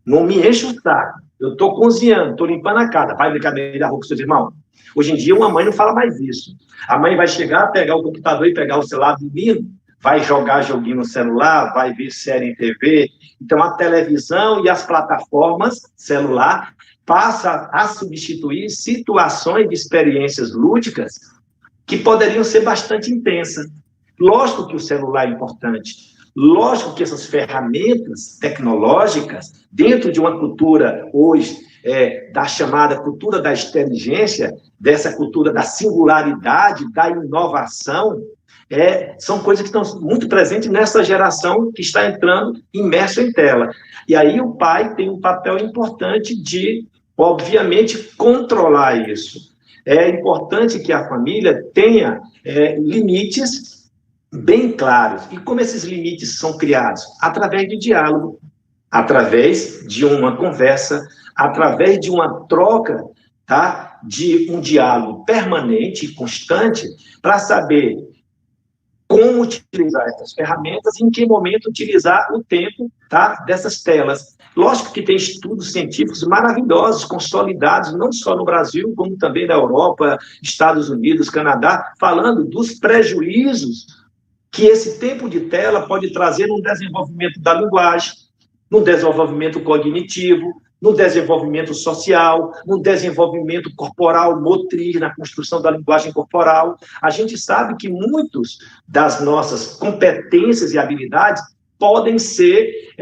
não me enche o saco, eu estou cozinhando, estou limpando a casa, vai brincar no meio da rua com seus irmãos. Hoje em dia, uma mãe não fala mais isso. A mãe vai chegar, pegar o computador e pegar o celular do menino, vai jogar joguinho no celular, vai ver série em TV. Então, a televisão e as plataformas celular passam a substituir situações de experiências lúdicas que poderiam ser bastante intensas. Lógico que o celular é importante. Lógico que essas ferramentas tecnológicas, dentro de uma cultura hoje da chamada cultura da inteligência, dessa cultura da singularidade, da inovação, são coisas que estão muito presentes nessa geração que está entrando imersa em tela. E aí o pai tem um papel importante de, obviamente, controlar isso. É importante que a família tenha limites bem claros. E como esses limites são criados? Através de diálogo, através de uma conversa, através de uma troca, tá? De um diálogo permanente e constante para saber como utilizar essas ferramentas e em que momento utilizar o tempo, tá, dessas telas. Lógico que tem estudos científicos maravilhosos, consolidados, não só no Brasil, como também na Europa, Estados Unidos, Canadá, falando dos prejuízos que esse tempo de tela pode trazer no desenvolvimento da linguagem, no desenvolvimento cognitivo, no desenvolvimento social, no desenvolvimento corporal, motriz, na construção da linguagem corporal. A gente sabe que muitas das nossas competências e habilidades podem ser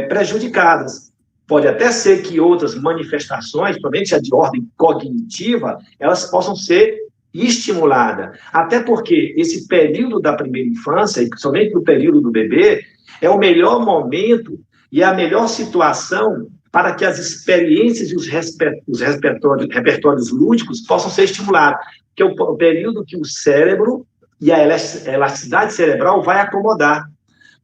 prejudicadas. Pode até ser que outras manifestações, principalmente a de ordem cognitiva, elas possam ser estimuladas. Até porque esse período da primeira infância, e principalmente no período do bebê, é o melhor momento e a melhor situação para que as experiências e os repertórios lúdicos possam ser estimulados, que é o período que o cérebro e a elasticidade cerebral vai acomodar.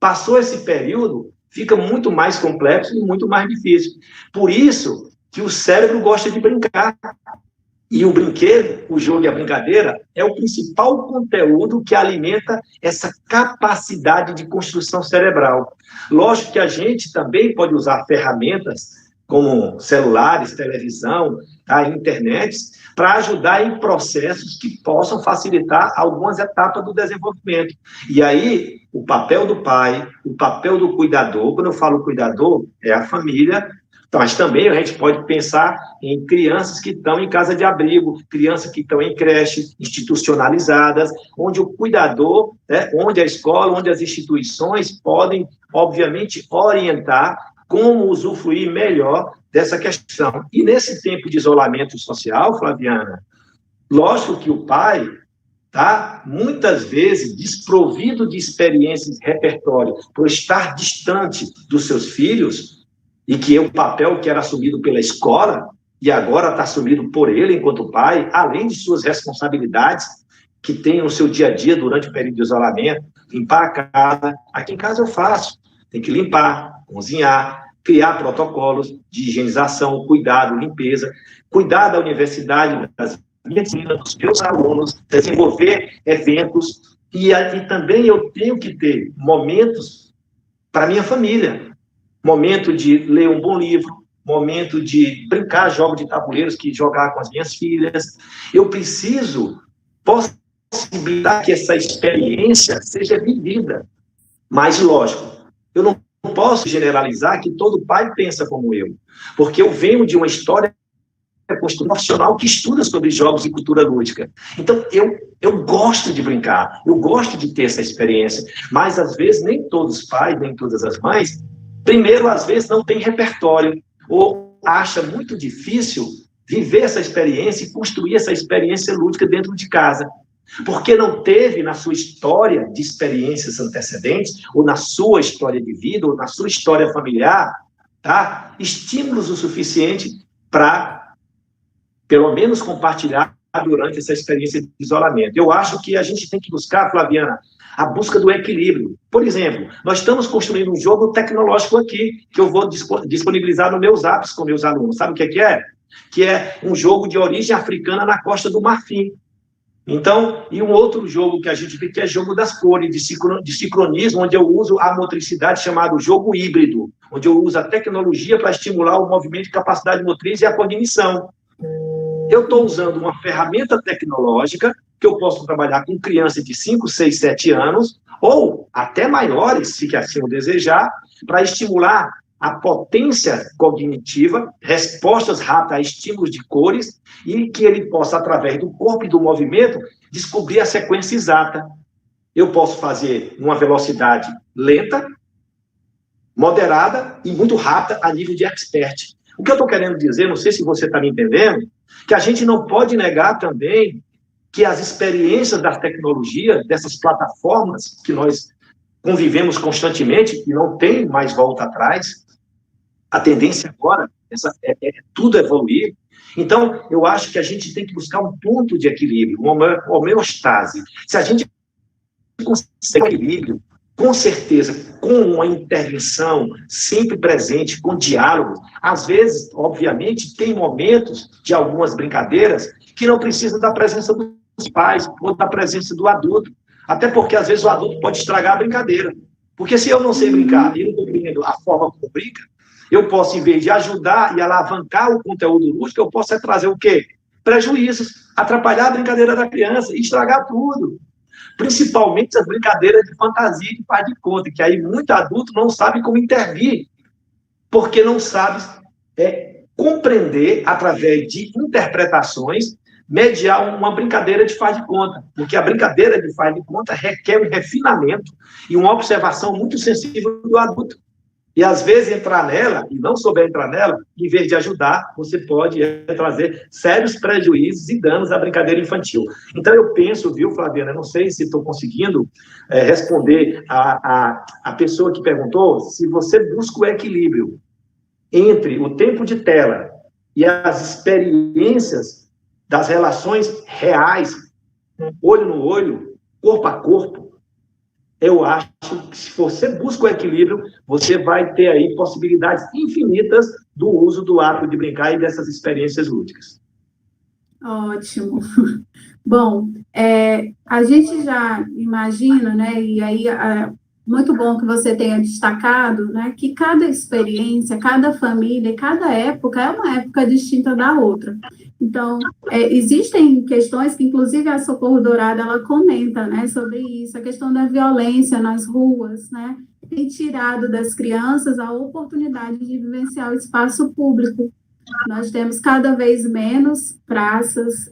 Passou esse período, fica muito mais complexo e muito mais difícil. Por isso que o cérebro gosta de brincar. E o brinquedo, o jogo e a brincadeira, é o principal conteúdo que alimenta essa capacidade de construção cerebral. Lógico que a gente também pode usar ferramentas como celulares, televisão, a internet, para ajudar em processos que possam facilitar algumas etapas do desenvolvimento. E aí, o papel do pai, o papel do cuidador, quando eu falo cuidador, é a família. Mas também a gente pode pensar em crianças que estão em casa de abrigo, crianças que estão em creche, institucionalizadas, onde o cuidador, onde a escola, onde as instituições podem, obviamente, orientar como usufruir melhor dessa questão. E nesse tempo de isolamento social, Flaviana, lógico que o pai está, muitas vezes, desprovido de experiências e repertório, por estar distante dos seus filhos, e que é o papel que era assumido pela escola, e agora está assumido por ele enquanto pai, além de suas responsabilidades que tem no seu dia a dia durante o período de isolamento, limpar a casa. Aqui em casa eu faço, tem que limpar, cozinhar, criar protocolos de higienização, cuidado, limpeza, cuidar da universidade, das medicinas, dos meus alunos, desenvolver eventos, e também eu tenho que ter momentos para minha família, momento de ler um bom livro, momento de brincar jogos de tabuleiros, que jogar com as minhas filhas. Eu preciso possibilitar que essa experiência seja vivida. Mas, lógico, eu não posso generalizar que todo pai pensa como eu, porque eu venho de uma história profissional que estuda sobre jogos e cultura lúdica. Então, eu gosto de brincar, eu gosto de ter essa experiência, mas, às vezes, nem todos os pais, nem todas as mães, primeiro, às vezes, não tem repertório, ou acha muito difícil viver essa experiência e construir essa experiência lúdica dentro de casa. Porque não teve na sua história de experiências antecedentes, ou na sua história de vida, ou na sua história familiar, tá? Estímulos o suficiente para, pelo menos, compartilhar durante essa experiência de isolamento. Eu acho que a gente tem que buscar, Flaviana, a busca do equilíbrio. Por exemplo, nós estamos construindo um jogo tecnológico aqui, que eu vou disponibilizar nos meus apps com meus alunos. Sabe o que é? Que é um jogo de origem africana na Costa do Marfim. Então, e um outro jogo que a gente vê, que é jogo das cores, de sincronismo, onde eu uso a motricidade, chamado jogo híbrido, onde eu uso a tecnologia para estimular o movimento de capacidade motriz e a cognição. Eu estou usando uma ferramenta tecnológica que eu posso trabalhar com crianças de 5, 6, 7 anos, ou até maiores, se assim o desejar, para estimular a potência cognitiva, respostas rápidas a estímulos de cores, e que ele possa, através do corpo e do movimento, descobrir a sequência exata. Eu posso fazer numa velocidade lenta, moderada e muito rápida a nível de expert. O que eu estou querendo dizer, não sei se você está me entendendo, que a gente não pode negar também que as experiências da tecnologia, dessas plataformas que nós convivemos constantemente, e não tem mais volta atrás, a tendência agora é tudo evoluir. Então, eu acho que a gente tem que buscar um ponto de equilíbrio, uma homeostase. Se a gente conseguir equilíbrio, com certeza, com uma intervenção sempre presente, com diálogo, às vezes, obviamente, tem momentos de algumas brincadeiras que não precisam da presença dos pais ou da presença do adulto, até porque, às vezes, o adulto pode estragar a brincadeira. Porque se eu não sei brincar e eu não estou brincando a forma como brinca, eu posso, em vez de ajudar e alavancar o conteúdo lúdico, eu posso trazer o quê? Prejuízos, atrapalhar a brincadeira da criança, estragar tudo. Principalmente as brincadeiras de fantasia e de faz de conta, que aí muito adulto não sabe como intervir, porque não sabe compreender, através de interpretações, mediar uma brincadeira de faz de conta, porque a brincadeira de faz de conta requer um refinamento e uma observação muito sensível do adulto. E, às vezes, entrar nela, e não souber entrar nela, em vez de ajudar, você pode trazer sérios prejuízos e danos à brincadeira infantil. Então, eu penso, viu, Flaviana, não sei se estou conseguindo responder a pessoa que perguntou, se você busca o equilíbrio entre o tempo de tela e as experiências das relações reais, olho no olho, corpo a corpo, eu acho que se você busca o equilíbrio, você vai ter aí possibilidades infinitas do uso do ato de brincar e dessas experiências lúdicas. Ótimo. Bom, a gente já imagina, né, e aí muito bom que você tenha destacado, né, que cada experiência, cada família, cada época é uma época distinta da outra. Então, existem questões que, inclusive, a Socorro Dourado, ela comenta, né, sobre isso, a questão da violência nas ruas, né, tem tirado das crianças a oportunidade de vivenciar o espaço público. Nós temos cada vez menos praças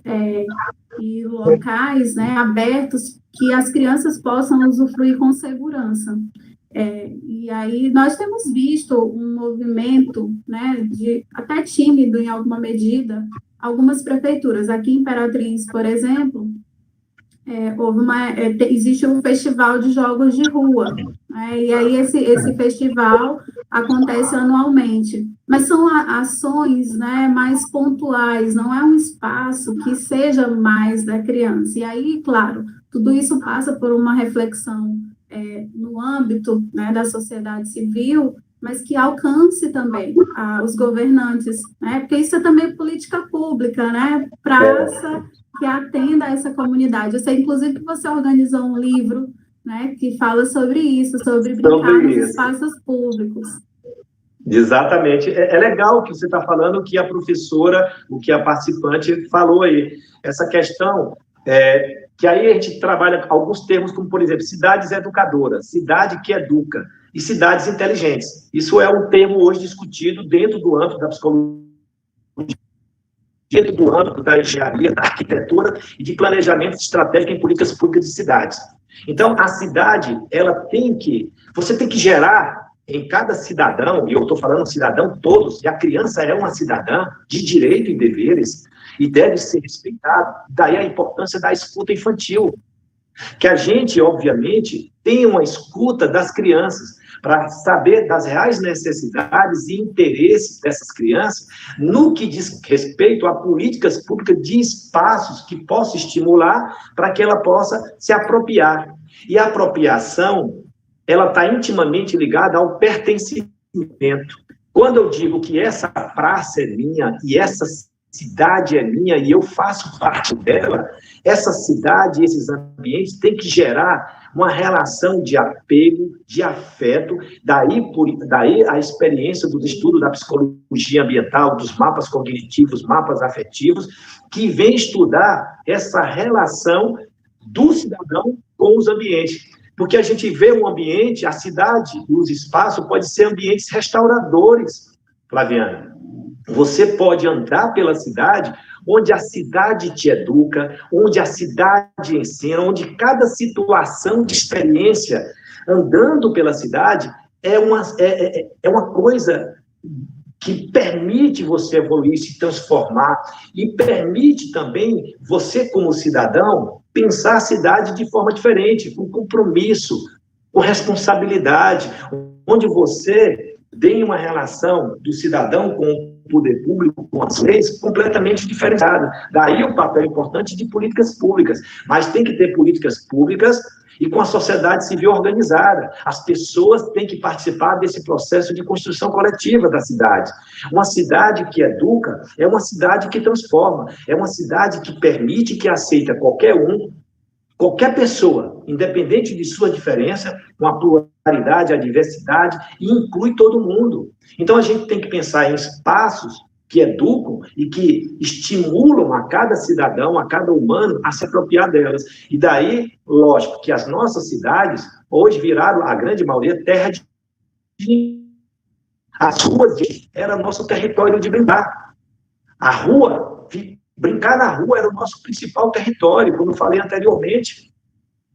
e locais, né, abertos que as crianças possam usufruir com segurança. E aí nós temos visto um movimento, né, até tímido em alguma medida, algumas prefeituras. Aqui em Imperatriz, por exemplo, existe um festival de jogos de rua, né, e aí esse festival acontece anualmente, mas são ações, né, mais pontuais, não é um espaço que seja mais da criança. E aí, claro, tudo isso passa por uma reflexão no âmbito, né, da sociedade civil, mas que alcance também os governantes, né, porque isso é também política pública, né, praça que atenda a essa comunidade. Eu sei, inclusive, que você organizou um livro, né, que fala sobre isso, sobre brincar nos espaços públicos. Exatamente. É legal o que você está falando, que a professora, o que a participante falou aí. Essa questão, que aí a gente trabalha alguns termos, como, por exemplo, cidades educadoras, cidade que educa, e cidades inteligentes. Isso é um termo hoje discutido dentro do âmbito da psicologia, dentro do âmbito da engenharia, da arquitetura e de planejamento estratégico em políticas públicas de cidades. Então, a cidade, você tem que gerar em cada cidadão, e eu estou falando cidadão todos, e a criança é uma cidadã de direito e deveres, e deve ser respeitada. Daí a importância da escuta infantil. Que a gente, obviamente, tenha uma escuta das crianças, para saber das reais necessidades e interesses dessas crianças, no que diz respeito a políticas públicas de espaços que possam estimular para que ela possa se apropriar. E a apropriação, ela está intimamente ligada ao pertencimento. Quando eu digo que essa praça é minha e essa cidade é minha e eu faço parte dela, essa cidade e esses ambientes têm que gerar uma relação de apego, de afeto, daí a experiência do estudo da psicologia ambiental, dos mapas cognitivos, mapas afetivos, que vem estudar essa relação do cidadão com os ambientes. Porque a gente vê um ambiente, a cidade, os espaços, podem ser ambientes restauradores, Flaviana. Você pode andar pela cidade, onde a cidade te educa, onde a cidade ensina, onde cada situação de experiência andando pela cidade é uma coisa que permite você evoluir, se transformar, e permite também você, como cidadão, pensar a cidade de forma diferente, com compromisso, com responsabilidade, onde você tem uma relação do cidadão com o poder público, com as leis, completamente diferenciada. Daí o papel importante de políticas públicas, mas tem que ter políticas públicas e com a sociedade civil organizada. As pessoas têm que participar desse processo de construção coletiva da cidade. Uma cidade que educa é uma cidade que transforma, é uma cidade que permite, que aceita qualquer pessoa, independente de sua diferença, com a pluralidade, a diversidade, e inclui todo mundo. Então, a gente tem que pensar em espaços que educam e que estimulam a cada cidadão, a cada humano, a se apropriar delas. E daí, lógico, que as nossas cidades, hoje viraram, a grande maioria, terra de... As ruas era nosso território de brincar. A rua, brincar na rua era o nosso principal território, como eu falei anteriormente.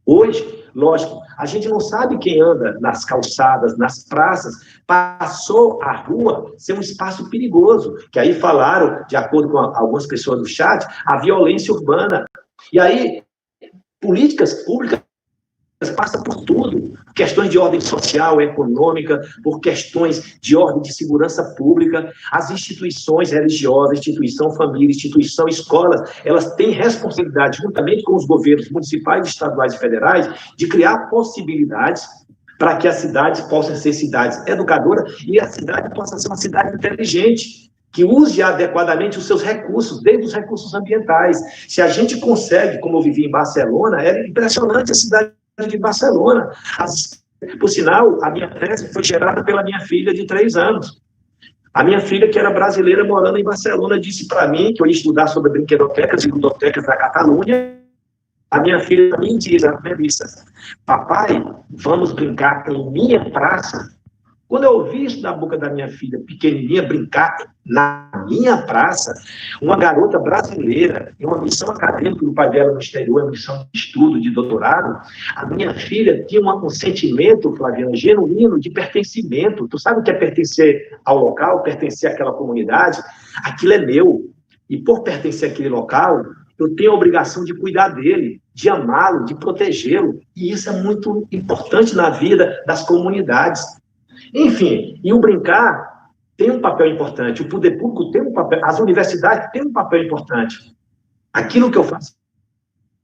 Hoje, lógico, a gente não sabe quem anda nas calçadas, nas praças, passou a rua ser um espaço perigoso, que aí falaram, de acordo com algumas pessoas do chat, a violência urbana. E aí, políticas públicas passam por tudo, questões de ordem social, econômica, por questões de ordem de segurança pública. As instituições religiosas, instituição família, instituição escola, elas têm responsabilidade, juntamente com os governos municipais, estaduais e federais, de criar possibilidades para que as cidades possam ser cidades educadoras e a cidade possa ser uma cidade inteligente, que use adequadamente os seus recursos, desde os recursos ambientais. Se a gente consegue, como eu vivi em Barcelona, é impressionante a cidade de Barcelona. Por sinal, a minha tese foi gerada pela minha filha de 3 anos. A minha filha, que era brasileira, morando em Barcelona, disse para mim que eu ia estudar sobre brinquedotecas e ludotecas da Catalunha. A minha filha me diz, Melissa, papai, vamos brincar em minha praça? Quando eu ouvi isso da boca da minha filha pequenininha, brincar na minha praça, uma garota brasileira, em uma missão acadêmica do pai dela no exterior, uma missão de estudo, de doutorado, a minha filha tinha um sentimento, Flaviana, genuíno de pertencimento. Tu sabe o que é pertencer ao local, pertencer àquela comunidade? Aquilo é meu. E por pertencer àquele local, eu tenho a obrigação de cuidar dele, de amá-lo, de protegê-lo. E isso é muito importante na vida das comunidades. Enfim, e o brincar tem um papel importante, o poder público tem um papel, as universidades têm um papel importante. Aquilo que eu faço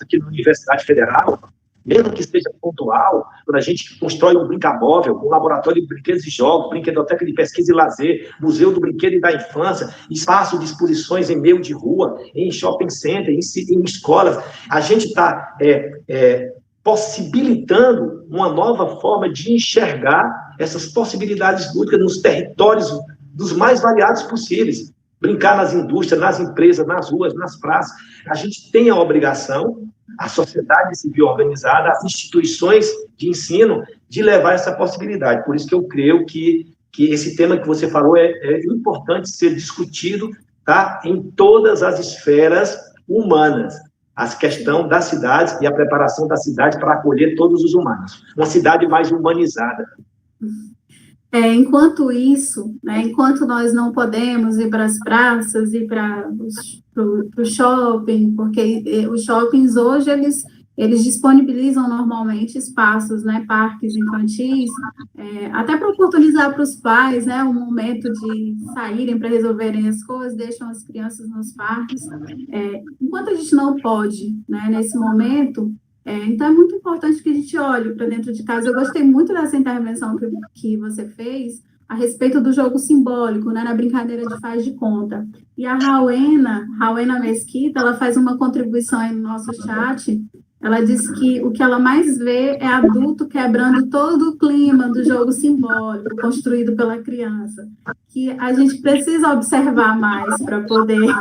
aqui na Universidade Federal, mesmo que seja pontual, quando a gente constrói um brincamóvel, um laboratório de brinquedos e jogos, brinquedoteca de pesquisa e lazer, museu do brinquedo e da infância, espaço de exposições em meio de rua, em shopping center, em escolas, a gente está possibilitando uma nova forma de enxergar essas possibilidades lúdicas nos territórios dos mais variados possíveis. Brincar nas indústrias, nas empresas, nas ruas, nas praças. A gente tem a obrigação, a sociedade civil organizada, as instituições de ensino, de levar essa possibilidade. Por isso que eu creio que esse tema que você falou é importante ser discutido, tá, em todas as esferas humanas. A questão das cidades e a preparação da cidade para acolher todos os humanos. Uma cidade mais humanizada. Enquanto isso, né, enquanto nós não podemos ir para as praças, ir para o shopping, porque os shoppings hoje, eles disponibilizam normalmente espaços, né, parques infantis, até para oportunizar para os pais, né, um momento de saírem para resolverem as coisas, deixam as crianças nos parques. Enquanto a gente não pode, né, nesse momento, então é muito importante que a gente olhe para dentro de casa. Eu gostei muito dessa intervenção que você fez a respeito do jogo simbólico, né, na brincadeira de faz de conta. E a Rauena Mesquita, ela faz uma contribuição aí no nosso chat. Ela disse que o que ela mais vê é adulto quebrando todo o clima do jogo simbólico construído pela criança, que a gente precisa observar mais para poder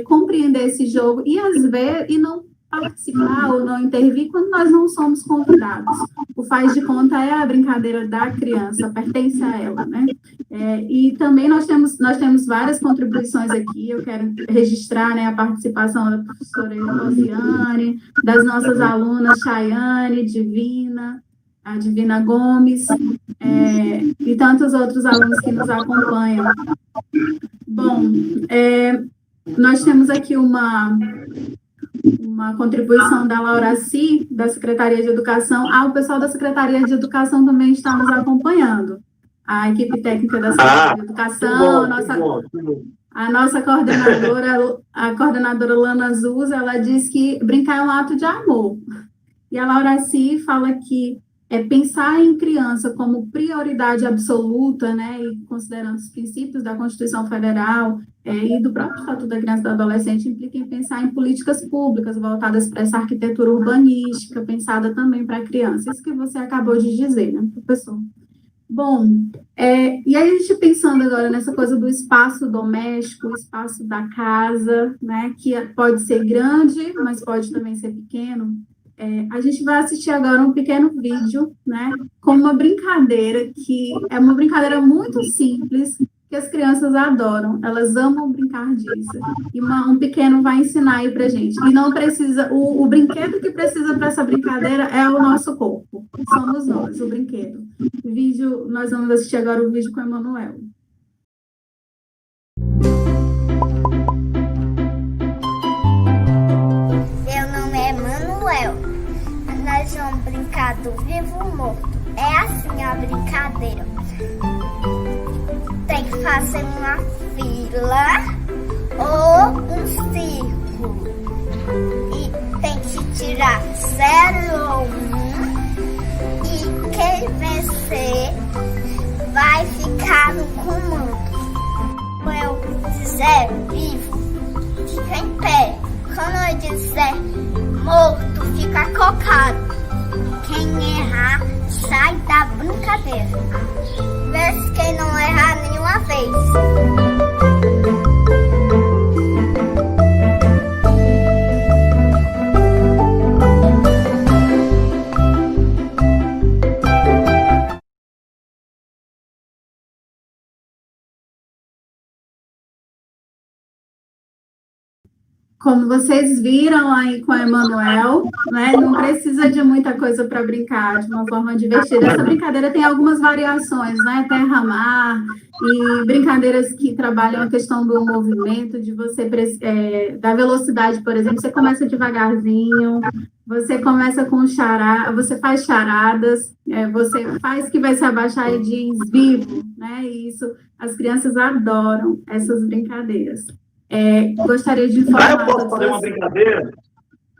compreender esse jogo e não participar ou não intervir quando nós não somos convidados. O faz de conta é a brincadeira da criança, pertence a ela, né? E também nós temos várias contribuições aqui. Eu quero registrar, né, a participação da professora Rosiane, das nossas alunas Chayane, Divina, a Divina Gomes, e tantos outros alunos que nos acompanham. Bom, nós temos aqui uma contribuição da Lauraci, da Secretaria de Educação. O pessoal da Secretaria de Educação também está nos acompanhando. A equipe técnica da Secretaria de Educação, a nossa coordenadora, a coordenadora Lana Zuz, ela diz que brincar é um ato de amor. E a Lauraci fala que pensar em criança como prioridade absoluta, né, e considerando os princípios da Constituição Federal e do próprio Estatuto da Criança e do Adolescente, implica em pensar em políticas públicas voltadas para essa arquitetura urbanística, pensada também para a criança. Isso que você acabou de dizer, né, professor? Bom, e aí a gente pensando agora nessa coisa do espaço doméstico, o espaço da casa, né, que pode ser grande, mas pode também ser pequeno. A gente vai assistir agora um pequeno vídeo, né, com uma brincadeira que é uma brincadeira muito simples, que as crianças adoram, elas amam brincar disso. E um pequeno vai ensinar aí pra gente. E não precisa, o brinquedo que precisa para essa brincadeira é o nosso corpo. Somos nós, o brinquedo. Nós vamos assistir agora o vídeo com o Emanuel. Meu nome é Emanuel. Nós vamos brincar do vivo morto. É assim a brincadeira. Tem que fazer uma fila ou um círculo. E tem que tirar 0 ou 1. E quem vencer vai ficar no comando. Quando eu dizer vivo, fica em pé. Quando eu dizer morto, fica cocado. Quem errar, sai da brincadeira. Vê se quem não errar nenhuma vez. Como vocês viram aí com o Emanuel, né, não precisa de muita coisa para brincar de uma forma divertida. Essa brincadeira tem algumas variações, né, terra-mar, e brincadeiras que trabalham a questão do movimento, de você, da velocidade, por exemplo. Você começa devagarzinho, você começa com você faz charadas, você faz que vai se abaixar e diz vivo, né, e isso, as crianças adoram essas brincadeiras. Gostaria de informar... Eu posso fazer uma brincadeira?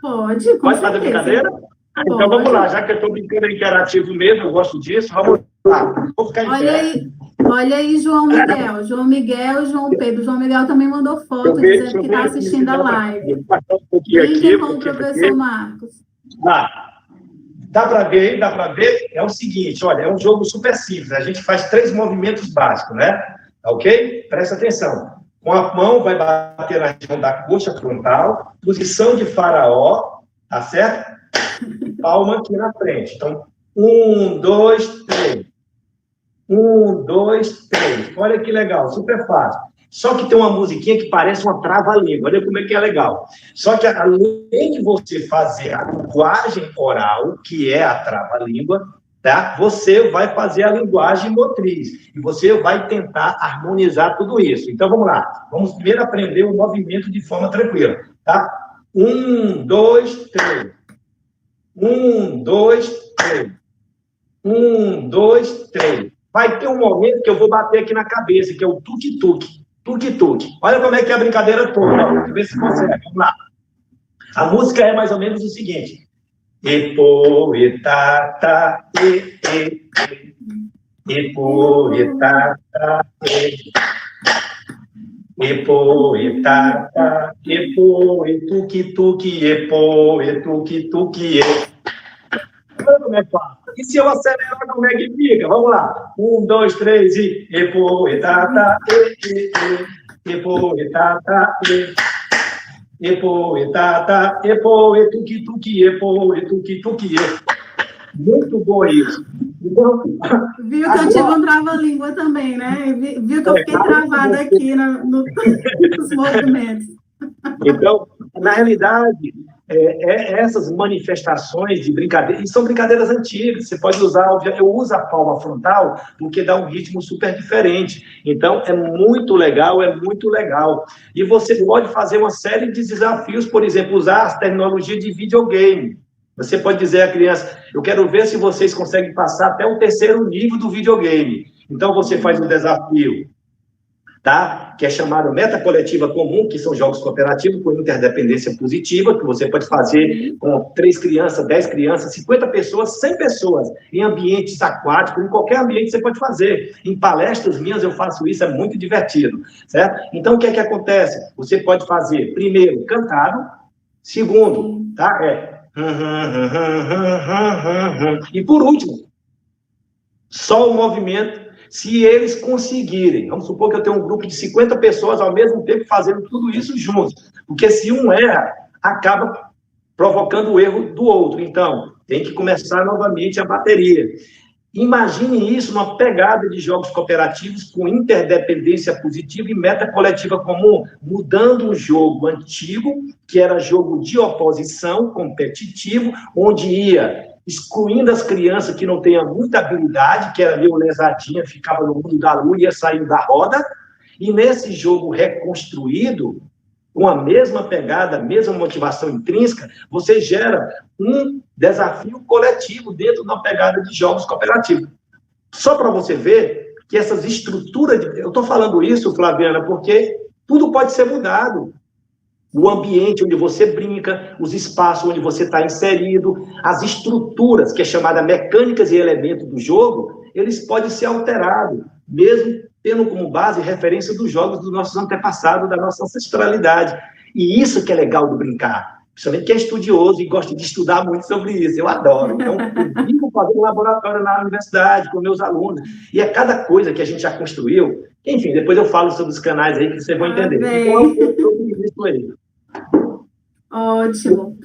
Pode, com Pode fazer brincadeira? Então vamos lá, já que eu estou brincando interativo mesmo, eu gosto disso, vamos lá. Vou ficar em pé. Olha aí, João Miguel. João Miguel e João Pedro. João Miguel também mandou foto dizendo que está assistindo a live. Link com o professor Marcos. Dá para ver, dá para ver? É o seguinte, olha, é um jogo super simples. A gente faz 3 movimentos básicos, né? Ok? Presta atenção. Com a mão, vai bater na região da coxa frontal, posição de faraó, tá certo? Palma aqui na frente. Então, 1, 2, 3. 1, 2, 3. Olha que legal, super fácil. Só que tem uma musiquinha que parece uma trava-língua. Olha como é que é legal. Só que, além de você fazer a linguagem oral, que é a trava-língua, tá? Você vai fazer a linguagem motriz e você vai tentar harmonizar tudo isso. Então, vamos lá. Vamos primeiro aprender o movimento de forma tranquila, tá? 1, 2, 3. 1, 2, 3. 1, 2, 3. Vai ter um momento que eu vou bater aqui na cabeça, que é o tuk-tuk. Tuk-tuk. Olha como é que é a brincadeira toda. Vamos ver se consegue. Vamos lá. A música é mais ou menos o seguinte. Epo, etata, e. Epo, etata, e. Epo, etata, epo, etuki-tuki, epo, etuki-tuki, e. Olha como é que fala. E se eu acelerar, como é que fica? Vamos lá. 1, 2, 3 e... Epo, etata, e. Epo, etata, e. Epo, etata, epo, etuki-tuki, epo, etuki-tuki, e. Muito bom isso. Então, viu que eu tive um trava-língua também, né? Viu que eu fiquei travada aqui nos movimentos. Então, na realidade, essas manifestações de brincadeira, e são brincadeiras antigas, você pode usar, eu uso a palma frontal, porque dá um ritmo super diferente, então é muito legal, e você pode fazer uma série de desafios, por exemplo, usar as tecnologias de videogame. Você pode dizer à criança, eu quero ver se vocês conseguem passar até o 3º nível do videogame. Então, você faz um desafio, tá? Que é chamado meta coletiva comum, que são jogos cooperativos com interdependência positiva, que você pode fazer com 3 crianças, 10 crianças, 50 pessoas, 100 pessoas, em ambientes aquáticos, em qualquer ambiente você pode fazer. Em palestras minhas eu faço isso, é muito divertido, certo? Então, o que é que acontece? Você pode fazer, primeiro, cantado, segundo, tá? E por último, só o movimento, se eles conseguirem. Vamos supor que eu tenho um grupo de 50 pessoas ao mesmo tempo fazendo tudo isso juntos, porque se um erra, acaba provocando o erro do outro. Então, tem que começar novamente a bateria. Imagine isso numa pegada de jogos cooperativos com interdependência positiva e meta coletiva comum, mudando um jogo antigo, que era jogo de oposição, competitivo, onde ia excluindo as crianças que não tenham muita habilidade, que era meio lesadinha, ficava no mundo da lua, ia saindo da roda, e nesse jogo reconstruído, com a mesma pegada, a mesma motivação intrínseca, você gera um desafio coletivo dentro da pegada de jogos cooperativos. Só para você ver que essas estruturas... Eu estou falando isso, Flaviana, porque tudo pode ser mudado. O ambiente onde você brinca, os espaços onde você está inserido, as estruturas, que é chamada mecânicas e elementos do jogo, eles podem ser alterados, mesmo tendo como base referência dos jogos dos nossos antepassados, da nossa ancestralidade. E isso que é legal do brincar. Principalmente quem é estudioso e gosta de estudar muito sobre isso. Eu adoro. Então, eu vivo fazendo laboratório na universidade com meus alunos. E é cada coisa que a gente já construiu. Enfim, depois eu falo sobre os canais aí que vocês vão entender. Então, eu isso aí. Ótimo.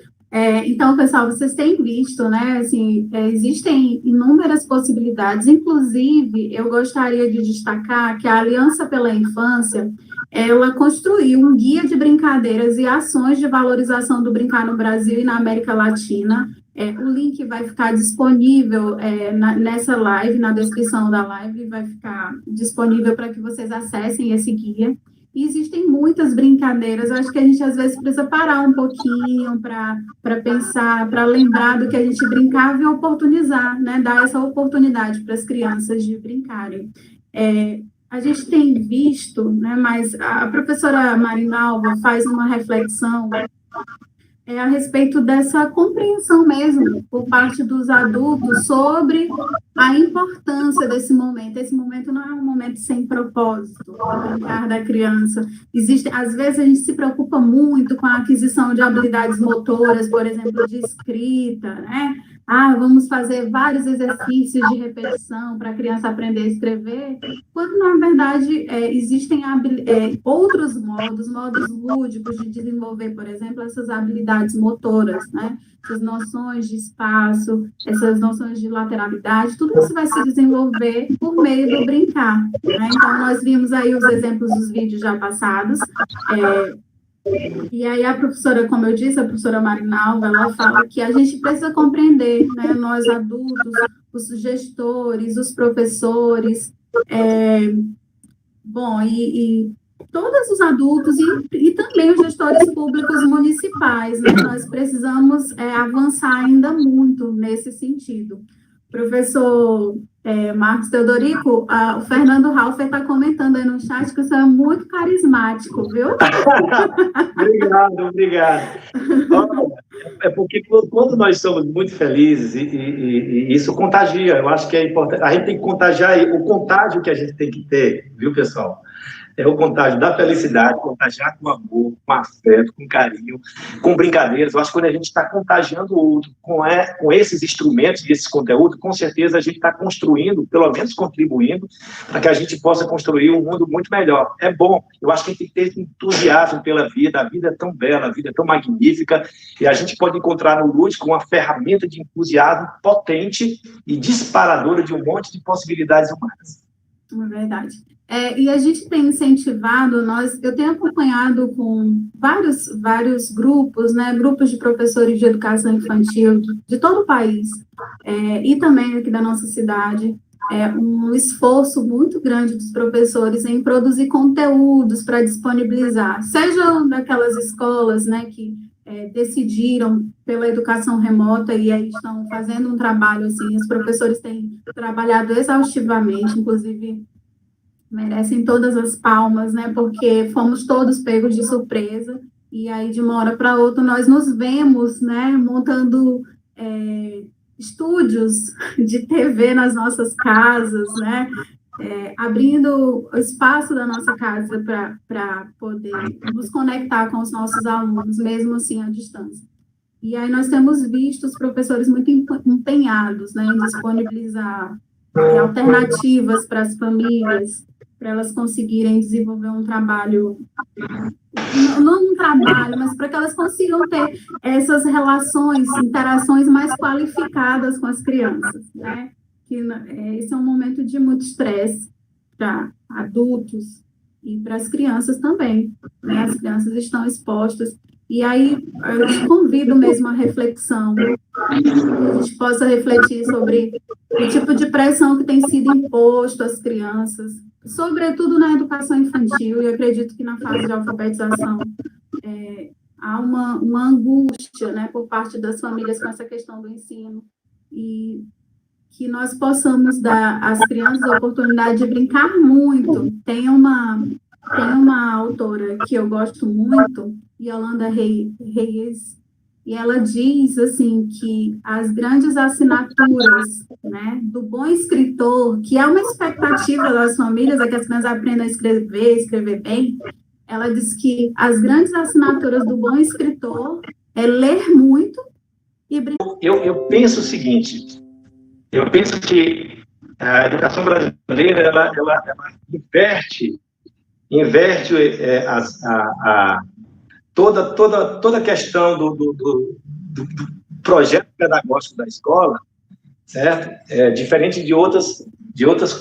Então, pessoal, vocês têm visto, né, assim, existem inúmeras possibilidades, inclusive, eu gostaria de destacar que a Aliança pela Infância, ela construiu um guia de brincadeiras e ações de valorização do brincar no Brasil e na América Latina. O link vai ficar disponível nessa live, na descrição da live, vai ficar disponível para que vocês acessem esse guia. E existem muitas brincadeiras, eu acho que a gente às vezes precisa parar um pouquinho para pensar, para lembrar do que a gente brincava e oportunizar, né? Dar essa oportunidade para as crianças de brincarem. A gente tem visto, né, mas a professora Marinalva faz uma reflexão a respeito dessa compreensão mesmo por parte dos adultos sobre a importância desse momento. Esse momento não é um momento sem propósito, o brincar da criança. Às vezes a gente se preocupa muito com a aquisição de habilidades motoras, por exemplo, de escrita, né? Vamos fazer vários exercícios de repetição para a criança aprender a escrever, quando, na verdade, existem outros modos lúdicos de desenvolver, por exemplo, essas habilidades motoras, né? Essas noções de espaço, essas noções de lateralidade, tudo isso vai se desenvolver por meio do brincar, né? Então, nós vimos aí os exemplos dos vídeos já passados, e aí a professora, como eu disse, a professora Marinalva, ela fala que a gente precisa compreender, né, nós adultos, os gestores, os professores, e todos os adultos e também os gestores públicos municipais, né, nós precisamos avançar ainda muito nesse sentido. Professor Marcos Teodorico, o Fernando Halfer está comentando aí no chat que você é muito carismático, viu? Obrigado. É porque quando nós somos muito felizes e isso contagia, eu acho que é importante, a gente tem que contagiar, o contágio que a gente tem que ter, viu, pessoal? É o contágio da felicidade, contagiar com amor, com afeto, com carinho, com brincadeiras. Eu acho que quando a gente está contagiando o outro com esses instrumentos e esses conteúdos, com certeza a gente está construindo, pelo menos contribuindo, para que a gente possa construir um mundo muito melhor. É bom, eu acho que a gente tem que ter entusiasmo pela vida, a vida é tão bela, a vida é tão magnífica, e a gente pode encontrar no lúdico uma ferramenta de entusiasmo potente e disparadora de um monte de possibilidades humanas. É verdade. E a gente tem incentivado, eu tenho acompanhado com vários grupos, né, grupos de professores de educação infantil de todo o país, e também aqui da nossa cidade, um esforço muito grande dos professores em produzir conteúdos para disponibilizar, sejam daquelas escolas, né, que decidiram pela educação remota e aí estão fazendo um trabalho, assim, os professores têm trabalhado exaustivamente, inclusive merecem todas as palmas, né, porque fomos todos pegos de surpresa, e aí de uma hora para outra nós nos vemos, né, montando estúdios de TV nas nossas casas, né, abrindo o espaço da nossa casa para poder nos conectar com os nossos alunos, mesmo assim à distância. E aí nós temos visto os professores muito empenhados, né, em disponibilizar alternativas para as famílias, para elas conseguirem desenvolver um trabalho, não um trabalho, mas para que elas consigam ter essas relações, interações mais qualificadas com as crianças, né? Que esse é um momento de muito estresse para adultos e para as crianças também, né? As crianças estão expostas, e aí eu te convido mesmo à reflexão, que a gente possa refletir sobre o tipo de pressão que tem sido imposto às crianças, sobretudo na educação infantil, e eu acredito que na fase de alfabetização há uma angústia, né, por parte das famílias com essa questão do ensino, e que nós possamos dar às crianças a oportunidade de brincar muito. Tem uma autora que eu gosto muito, Yolanda Reyes, e ela diz, assim, que as grandes assinaturas, né, do bom escritor, que é uma expectativa das famílias, é que as crianças aprendam a escrever bem, ela diz que as grandes assinaturas do bom escritor é ler muito e brincar. Eu penso o seguinte, eu penso que a educação brasileira, ela inverte toda a questão do projeto pedagógico da escola, certo? Diferente de outras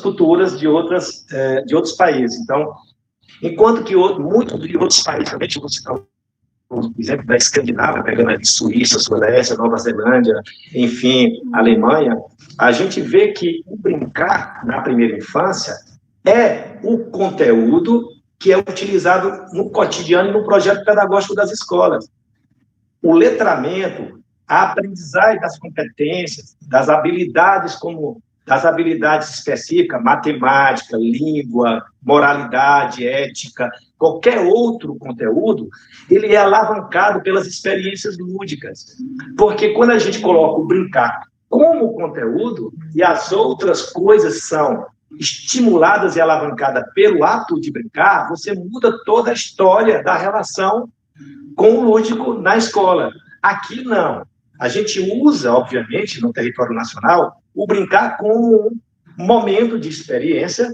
culturas, de outros países. Então, enquanto que muitos de outros países, também, vou citar o exemplo da Escandinávia, pegando a Suíça, Suécia, Nova Zelândia, enfim, Alemanha, a gente vê que o brincar na primeira infância é o conteúdo que é utilizado no cotidiano e no projeto pedagógico das escolas. O letramento, a aprendizagem das competências, das habilidades específicas, matemática, língua, moralidade, ética, qualquer outro conteúdo, ele é alavancado pelas experiências lúdicas. Porque quando a gente coloca o brincar como conteúdo e as outras coisas são estimuladas e alavancadas pelo ato de brincar, você muda toda a história da relação com o lúdico na escola. Aqui, não. A gente usa, obviamente, no território nacional, o brincar como um momento de experiência,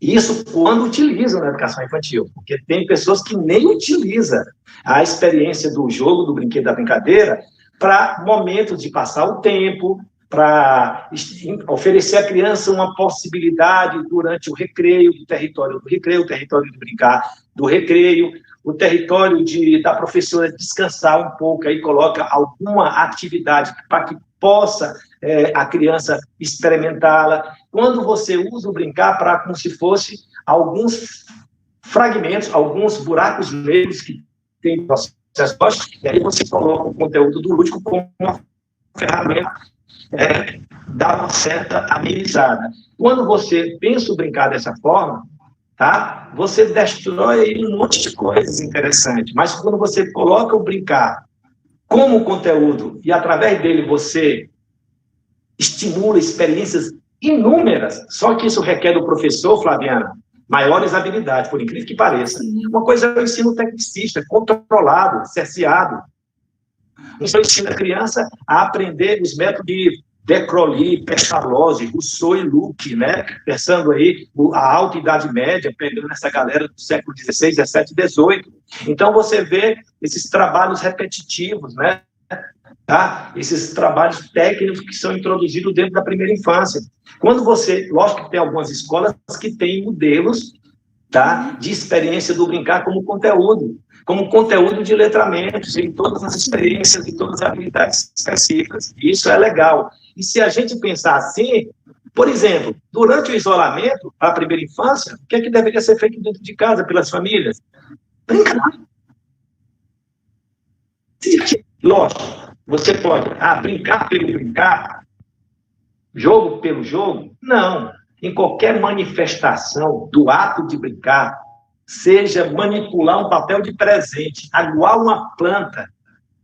isso quando utilizam na educação infantil, porque tem pessoas que nem utilizam a experiência do jogo, do brinquedo, da brincadeira, para momentos de passar o tempo, para oferecer à criança uma possibilidade durante o recreio, do território do recreio, o território de brincar do recreio, o território da professora descansar um pouco, aí coloca alguma atividade para que possa a criança experimentá-la. Quando você usa o brincar para como se fosse alguns fragmentos, alguns buracos negros que tem processo lógico, e aí você coloca o conteúdo do lúdico como uma ferramenta dá uma certa amenizada. Quando você pensa o brincar dessa forma, tá? Você destrói aí um monte de coisas interessantes, mas quando você coloca o brincar como conteúdo e através dele você estimula experiências inúmeras, só que isso requer do professor, Flaviana, maiores habilidades, por incrível que pareça. Uma coisa é o ensino tecnicista, controlado, cerceado. Isso ensina a criança a aprender os métodos de de Crowley, Pestalozzi, Rousseau e Luke, né? Pensando aí a alta Idade Média, pegando essa galera do século XVI, XVII e XVIII. Então, você vê esses trabalhos repetitivos, né? tá? Esses trabalhos técnicos que são introduzidos dentro da primeira infância. Quando você, lógico que tem algumas escolas que têm modelos, tá, de experiência do brincar como conteúdo de letramento, em todas as experiências e todas as habilidades específicas. Isso é legal. E se a gente pensar assim, por exemplo, durante o isolamento, a primeira infância, o que é que deveria ser feito dentro de casa pelas famílias? Brincar. Lógico, você pode brincar pelo brincar, jogo pelo jogo? Não. Em qualquer manifestação do ato de brincar, seja manipular um papel de presente, aguar uma planta,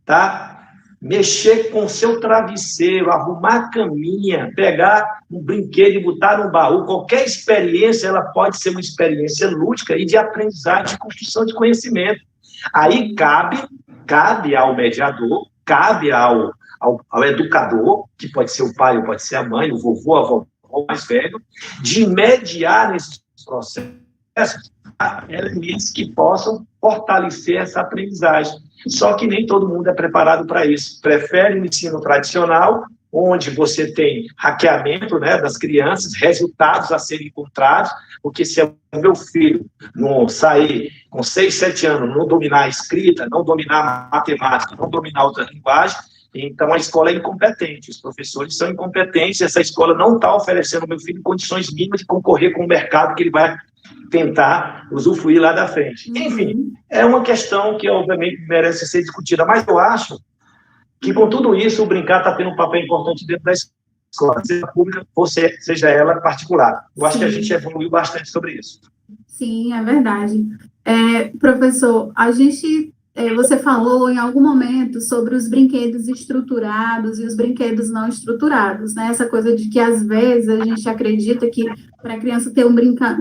tá? Mexer com o seu travesseiro, arrumar a caminha, pegar um brinquedo e botar no baú, qualquer experiência, ela pode ser uma experiência lúdica e de aprendizagem, de construção de conhecimento. Aí cabe ao mediador, cabe ao educador, que pode ser o pai ou pode ser a mãe, o vovô, a avó, o mais velho, de mediar nesses processos elementos que possam fortalecer essa aprendizagem. Só que nem todo mundo é preparado para isso. Prefere o ensino tradicional, onde você tem hackeamento, né, das crianças, resultados a serem encontrados, porque se o meu filho não sair com 6, 7 anos, não dominar a escrita, não dominar a matemática, não dominar outra linguagem, então a escola é incompetente, os professores são incompetentes, essa escola não está oferecendo ao meu filho condições mínimas de concorrer com o mercado que ele vai tentar usufruir lá da frente. Enfim, é uma questão que, obviamente, merece ser discutida, mas eu acho que, com tudo isso, o brincar está tendo um papel importante dentro da escola, seja pública ou seja ela particular. Eu acho que a gente evoluiu bastante sobre isso. Sim, é verdade. Professor, você falou em algum momento sobre os brinquedos estruturados e os brinquedos não estruturados, né? Essa coisa de que, às vezes, a gente acredita que para a criança ter um brincar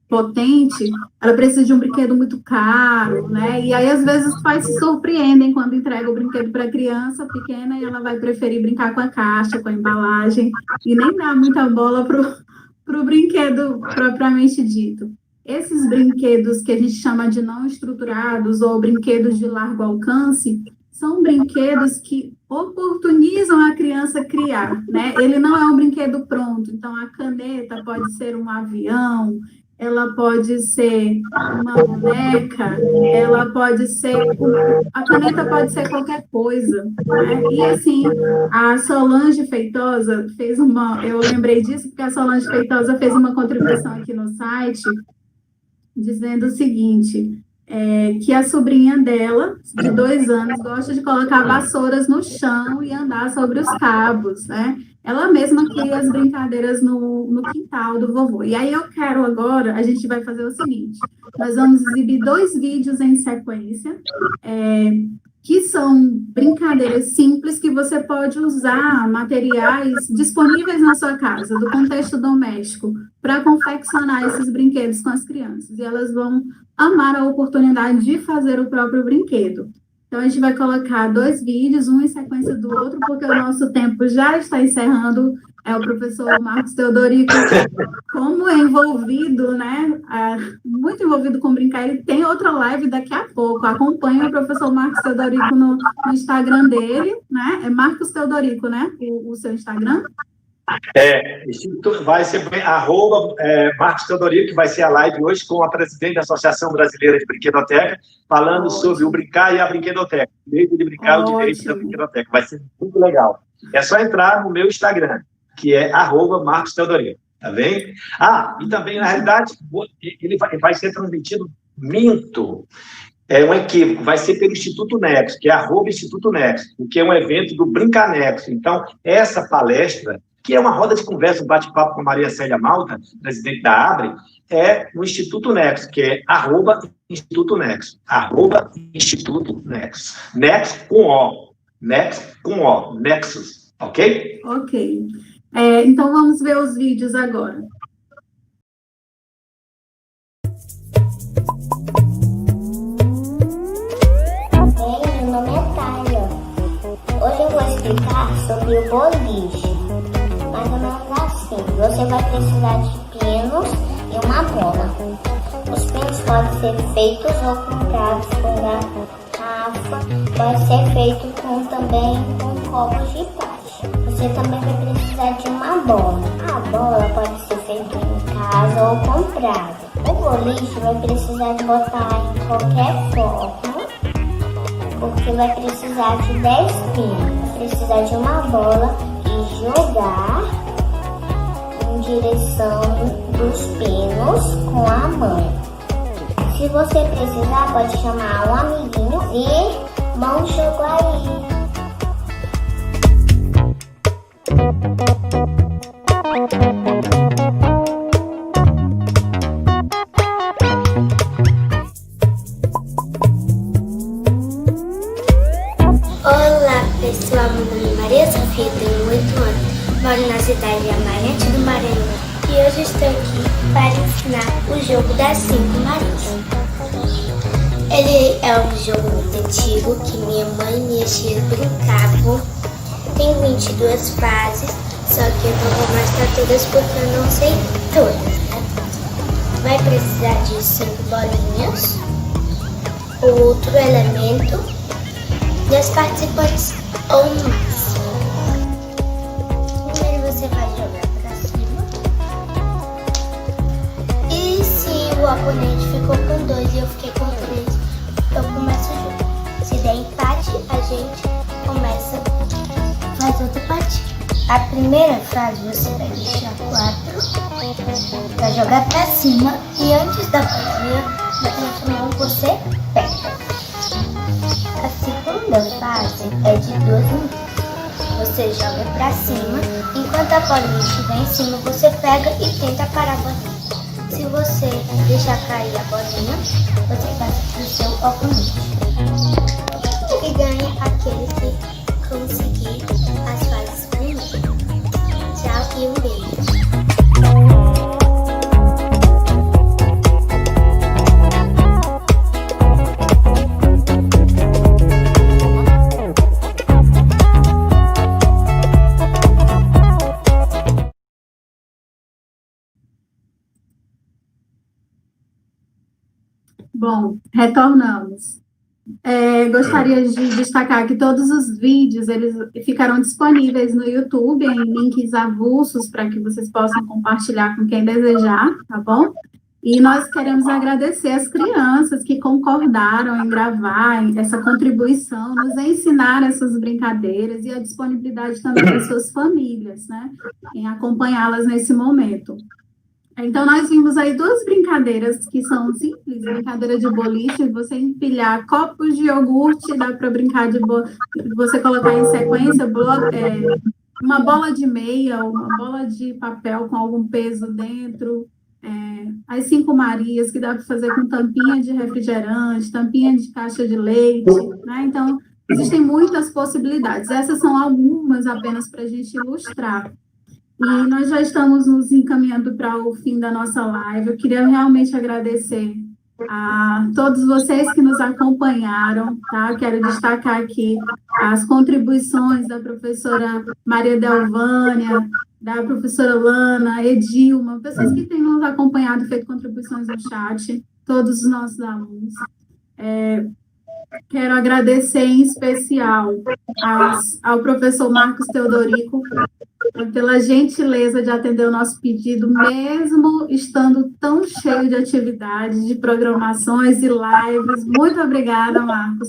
potente, ela precisa de um brinquedo muito caro, né? E aí, às vezes, os pais se surpreendem quando entregam o brinquedo para a criança pequena e ela vai preferir brincar com a caixa, com a embalagem, e nem dá muita bola para o brinquedo propriamente dito. Esses brinquedos que a gente chama de não estruturados ou brinquedos de largo alcance são brinquedos que oportunizam a criança criar, né? Ele não é um brinquedo pronto, então a caneta pode ser um avião, ela pode ser uma boneca, a caneta pode ser qualquer coisa, né? E assim, a Solange Feitosa eu lembrei disso porque a Solange Feitosa fez uma contribuição aqui no site, dizendo o seguinte, que a sobrinha dela, de 2 anos, gosta de colocar vassouras no chão e andar sobre os cabos, né? Ela mesma cria as brincadeiras no quintal do vovô. E aí eu quero agora, a gente vai fazer o seguinte, nós vamos exibir 2 vídeos em sequência, que são brincadeiras simples que você pode usar materiais disponíveis na sua casa, do contexto doméstico, para confeccionar esses brinquedos com as crianças. E elas vão amar a oportunidade de fazer o próprio brinquedo. Então, a gente vai colocar 2 vídeos, um em sequência do outro, porque o nosso tempo já está encerrando. O professor Marcos Teodorico, como é envolvido, né? Muito envolvido com brincar. Ele tem outra live daqui a pouco. Acompanhe o professor Marcos Teodorico no Instagram dele, né? É Marcos Teodorico, né? O seu Instagram? Vai ser Marcos Teodorico, que vai ser a live hoje com a presidente da Associação Brasileira de Brinquedoteca, falando sobre o brincar e a brinquedoteca. O direito de brincar e o direito da brinquedoteca. Vai ser muito legal. É só entrar no meu Instagram, que é @Marcos Teodorico, tá bem? E também, na realidade, ele vai ser transmitido, é um equívoco, vai ser pelo Instituto Nexo, que é @Instituto Nexo, que é um evento do Brincanexo. Então, essa palestra, que é uma roda de conversa, um bate-papo com a Maria Célia Malta, presidente da ABRE, é no Instituto Nexo, que é @Instituto Nexo, @Instituto Nexo. Nexo com O, Nexus, ok? Ok. Então, vamos ver os vídeos agora. Meu nome é Thalia. Hoje eu vou explicar sobre o boliche. Mais ou menos assim. Você vai precisar de pinos e uma bola. Os pinos podem ser feitos ou comprados com garrafa pode ser feito também com copos de plástico. Você também vai precisar de uma bola. A bola pode ser feita em casa ou comprada. O boliche vai precisar de botar em qualquer forma, porque vai precisar de 10 pinos. Vai precisar de uma bola e jogar em direção dos pinos com a mão. Se você precisar, pode chamar um amiguinho e mão de jogo aí. Olá pessoal, meu nome é Maria Sofia, tenho 8 anos, moro na cidade de Amarante do Maranhão e hoje estou aqui para ensinar o jogo das 5 Marias. Ele é um jogo muito antigo que minha mãe e minha tia brincavam. Tem 22 fases, só que eu não vou mostrar todas porque eu não sei todas. Vai precisar de 5 bolinhas, outro elemento, 2 participantes ou mais. Primeiro você vai jogar pra cima. E se o oponente ficou com 2 e eu fiquei com 3, eu começo o jogo. Se der empate, a gente começa, faz outra partida. A primeira fase você vai deixar 4 pra jogar pra cima e antes da partida, da transformação você pega. A segunda fase é de 2 minutos. Você joga pra cima, enquanto a bolinha estiver em cima, você pega e tenta parar a bolinha. Se você deixar cair a bolinha, você passa pro seu oponente. E ganha aquele que conseguir as fases primeiro. Tchau e um beijo. Bom, retornamos. Gostaria de destacar que todos os vídeos eles ficarão disponíveis no YouTube em links avulsos para que vocês possam compartilhar com quem desejar, tá bom? E nós queremos agradecer as crianças que concordaram em gravar essa contribuição, nos ensinar essas brincadeiras e a disponibilidade também das suas famílias, né, em acompanhá-las nesse momento. Então, nós vimos aí 2 brincadeiras que são simples, brincadeira de boliche, você empilhar copos de iogurte, dá para brincar de você colocar em sequência uma bola de meia, uma bola de papel com algum peso dentro, as 5 Marias, que dá para fazer com tampinha de refrigerante, tampinha de caixa de leite, né? Então, existem muitas possibilidades. Essas são algumas apenas para a gente ilustrar. E nós já estamos nos encaminhando para o fim da nossa live. Eu queria realmente agradecer a todos vocês que nos acompanharam, tá? Quero destacar aqui as contribuições da professora Maria Delvânia, da professora Lana, Edilma, pessoas que têm nos acompanhado e feito contribuições no chat, todos os nossos alunos. Quero agradecer em especial ao professor Marcos Teodorico pela gentileza de atender o nosso pedido, mesmo estando tão cheio de atividades, de programações e lives. Muito obrigada, Marcos.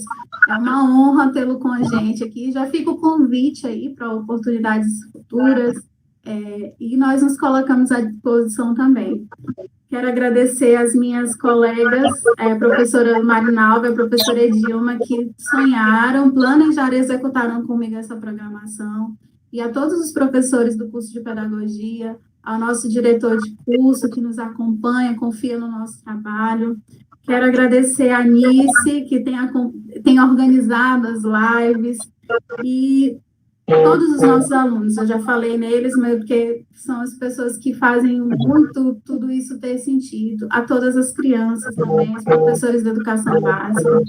É uma honra tê-lo com a gente aqui. Já fica o convite aí para oportunidades futuras, e nós nos colocamos à disposição também. Quero agradecer as minhas colegas, a professora Marinalva e a professora Edilma, que sonharam, planejaram e executaram comigo essa programação, e a todos os professores do curso de pedagogia, ao nosso diretor de curso que nos acompanha, confia no nosso trabalho. Quero agradecer a Nice, que tem organizado as lives, e todos os nossos alunos. Eu já falei neles, mas porque são as pessoas que fazem muito tudo isso ter sentido. A todas as crianças também, os professores da educação básica.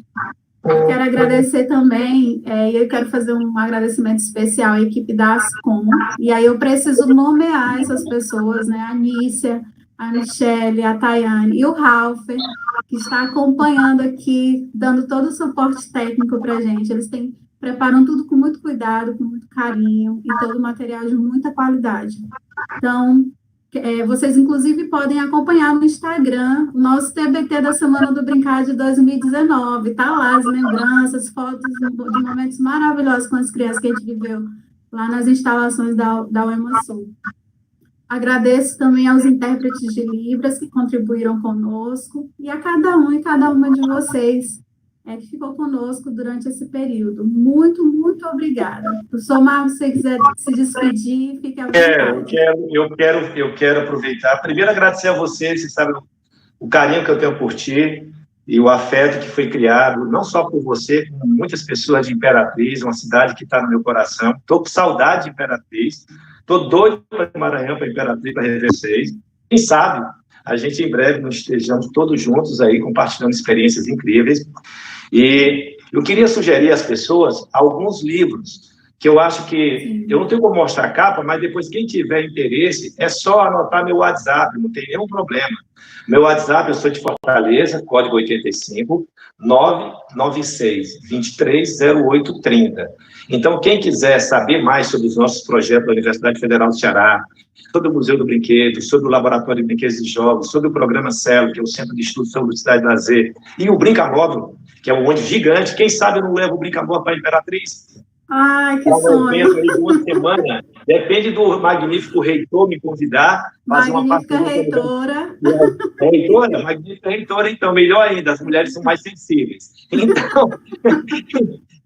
Eu quero agradecer também, e eu quero fazer um agradecimento especial à equipe da Ascom, e aí eu preciso nomear essas pessoas, né? A Nícia, a Michele, a Tayane e o Ralph, que está acompanhando aqui, dando todo o suporte técnico para a gente. Eles preparam tudo com muito cuidado, com muito carinho, e todo o material de muita qualidade. Então, vocês, inclusive, podem acompanhar no Instagram o nosso TBT da Semana do Brincar de 2019. Está lá as lembranças, fotos de momentos maravilhosos com as crianças que a gente viveu lá nas instalações da UEMASul. Agradeço também aos intérpretes de Libras que contribuíram conosco e a cada um e cada uma de vocês que ficou conosco durante esse período. Muito, muito obrigada. Professor Marcos, se você quiser se despedir, fique à vontade. Eu quero aproveitar. Primeiro, agradecer a vocês, vocês sabem o carinho que eu tenho por ti e o afeto que foi criado, não só por você, como muitas pessoas de Imperatriz, uma cidade que está no meu coração. Estou com saudade de Imperatriz. Estou doido para o Maranhão, para Imperatriz, para rever vocês. Quem sabe a gente em breve nos estejamos todos juntos aí, compartilhando experiências incríveis. E eu queria sugerir às pessoas alguns livros que eu acho que... Eu não tenho como mostrar a capa, mas depois quem tiver interesse, é só anotar meu WhatsApp, não tem nenhum problema. Meu WhatsApp, eu sou de Fortaleza, código 85 996 23 0830. Então, quem quiser saber mais sobre os nossos projetos da Universidade Federal do Ceará, sobre o Museu do Brinquedo, sobre o Laboratório de Brinquedos e Jogos, sobre o Programa CELO, que é o Centro de Estudos sobre Cidade e Lazer, e o Brinca-Móvel, que é um monte gigante, quem sabe eu não levo o Brinca-Móvel para a Imperatriz? Ai, que sonho! Evento aí de uma semana. Depende do magnífico reitor me convidar. Magnífica reitora. Reitora? Magnífica reitora, então, melhor ainda, as mulheres são mais sensíveis.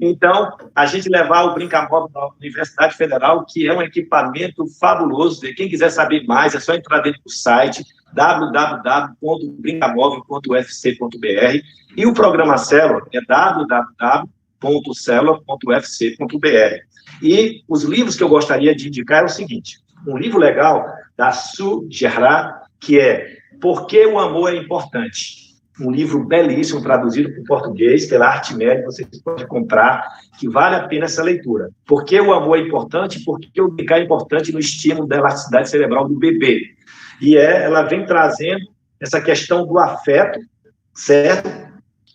Então, a gente levar o Brinca-Móvel da Universidade Federal, que é um equipamento fabuloso. Quem quiser saber mais, é só entrar dentro do site www.brincamóvel.ufc.br e o programa CELO é www.celo.ufc.br. E os livros que eu gostaria de indicar é o seguinte: um livro legal da Sue Gerard, que é Por que o Amor é Importante? Um livro belíssimo, traduzido para o português, pela Artimédia, vocês podem comprar, que vale a pena essa leitura. Por que o amor é importante? Porque o brincar é importante no estímulo da elasticidade cerebral do bebê. E ela vem trazendo essa questão do afeto, certo?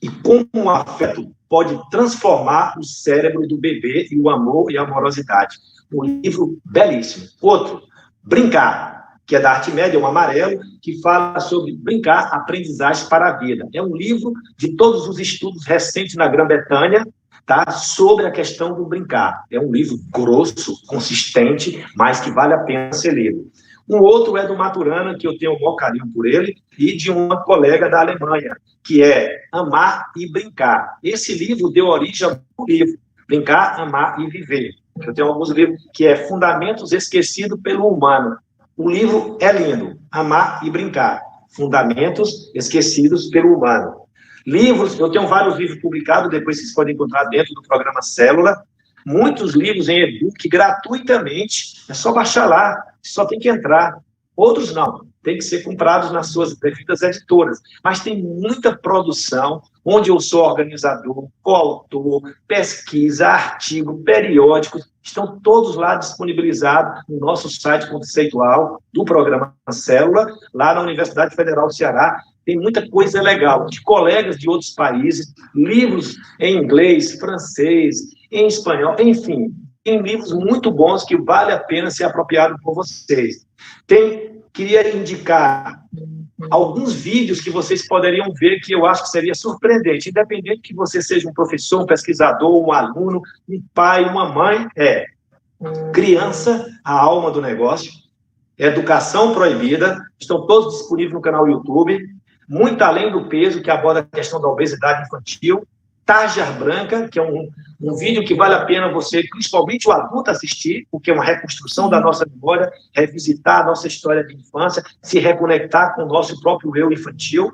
E como o afeto pode transformar o cérebro do bebê e o amor e a amorosidade. Um livro belíssimo. Outro, Brincar, que é da Artimédia, um amarelo, que fala sobre brincar, aprendizagem para a vida. É um livro de todos os estudos recentes na Grã-Bretanha, tá, sobre a questão do brincar. É um livro grosso, consistente, mas que vale a pena ser lido. Um outro é do Maturana, que eu tenho o maior carinho por ele, e de uma colega da Alemanha, que é Amar e Brincar. Esse livro deu origem ao livro Brincar, Amar e Viver. Eu tenho alguns livros que é Fundamentos Esquecidos pelo Humano. O livro é lindo, Amar e Brincar, Fundamentos Esquecidos pelo Humano. Livros, eu tenho vários livros publicados, depois vocês podem encontrar dentro do programa Célula, muitos livros em e-book gratuitamente, é só baixar lá, só tem que entrar. Outros não, tem que ser comprados nas suas devidas editoras. Mas tem muita produção, onde eu sou organizador, coautor, pesquisa, artigo, periódicos, estão todos lá disponibilizados no nosso site conceitual do programa Célula, lá na Universidade Federal do Ceará. Tem muita coisa legal, de colegas de outros países, livros em inglês, francês, em espanhol, enfim, tem livros muito bons que vale a pena ser apropriado por vocês. Queria indicar alguns vídeos que vocês poderiam ver que eu acho que seria surpreendente, independente que você seja um professor, um pesquisador, um aluno, um pai, uma mãe, Criança, a Alma do Negócio, Educação Proibida, estão todos disponíveis no canal YouTube, Muito Além do Peso, que aborda a questão da obesidade infantil, Tarja Branca, que é um vídeo que vale a pena você, principalmente o adulto, assistir, porque é uma reconstrução da nossa memória, revisitar a nossa história de infância, se reconectar com o nosso próprio eu infantil.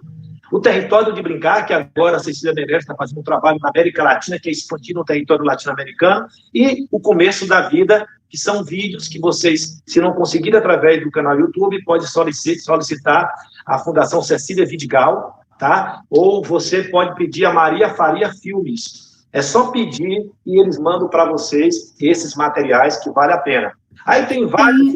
O Território de Brincar, que agora a Cecília Meirelles está fazendo um trabalho na América Latina, que é expandindo o território latino-americano, e O Começo da Vida, que são vídeos que vocês, se não conseguirem através do canal YouTube, pode solicitar a Fundação Cecília Vidigal, tá? Ou você pode pedir a Maria Faria Filmes. É só pedir e eles mandam para vocês esses materiais que vale a pena. Aí tem vários...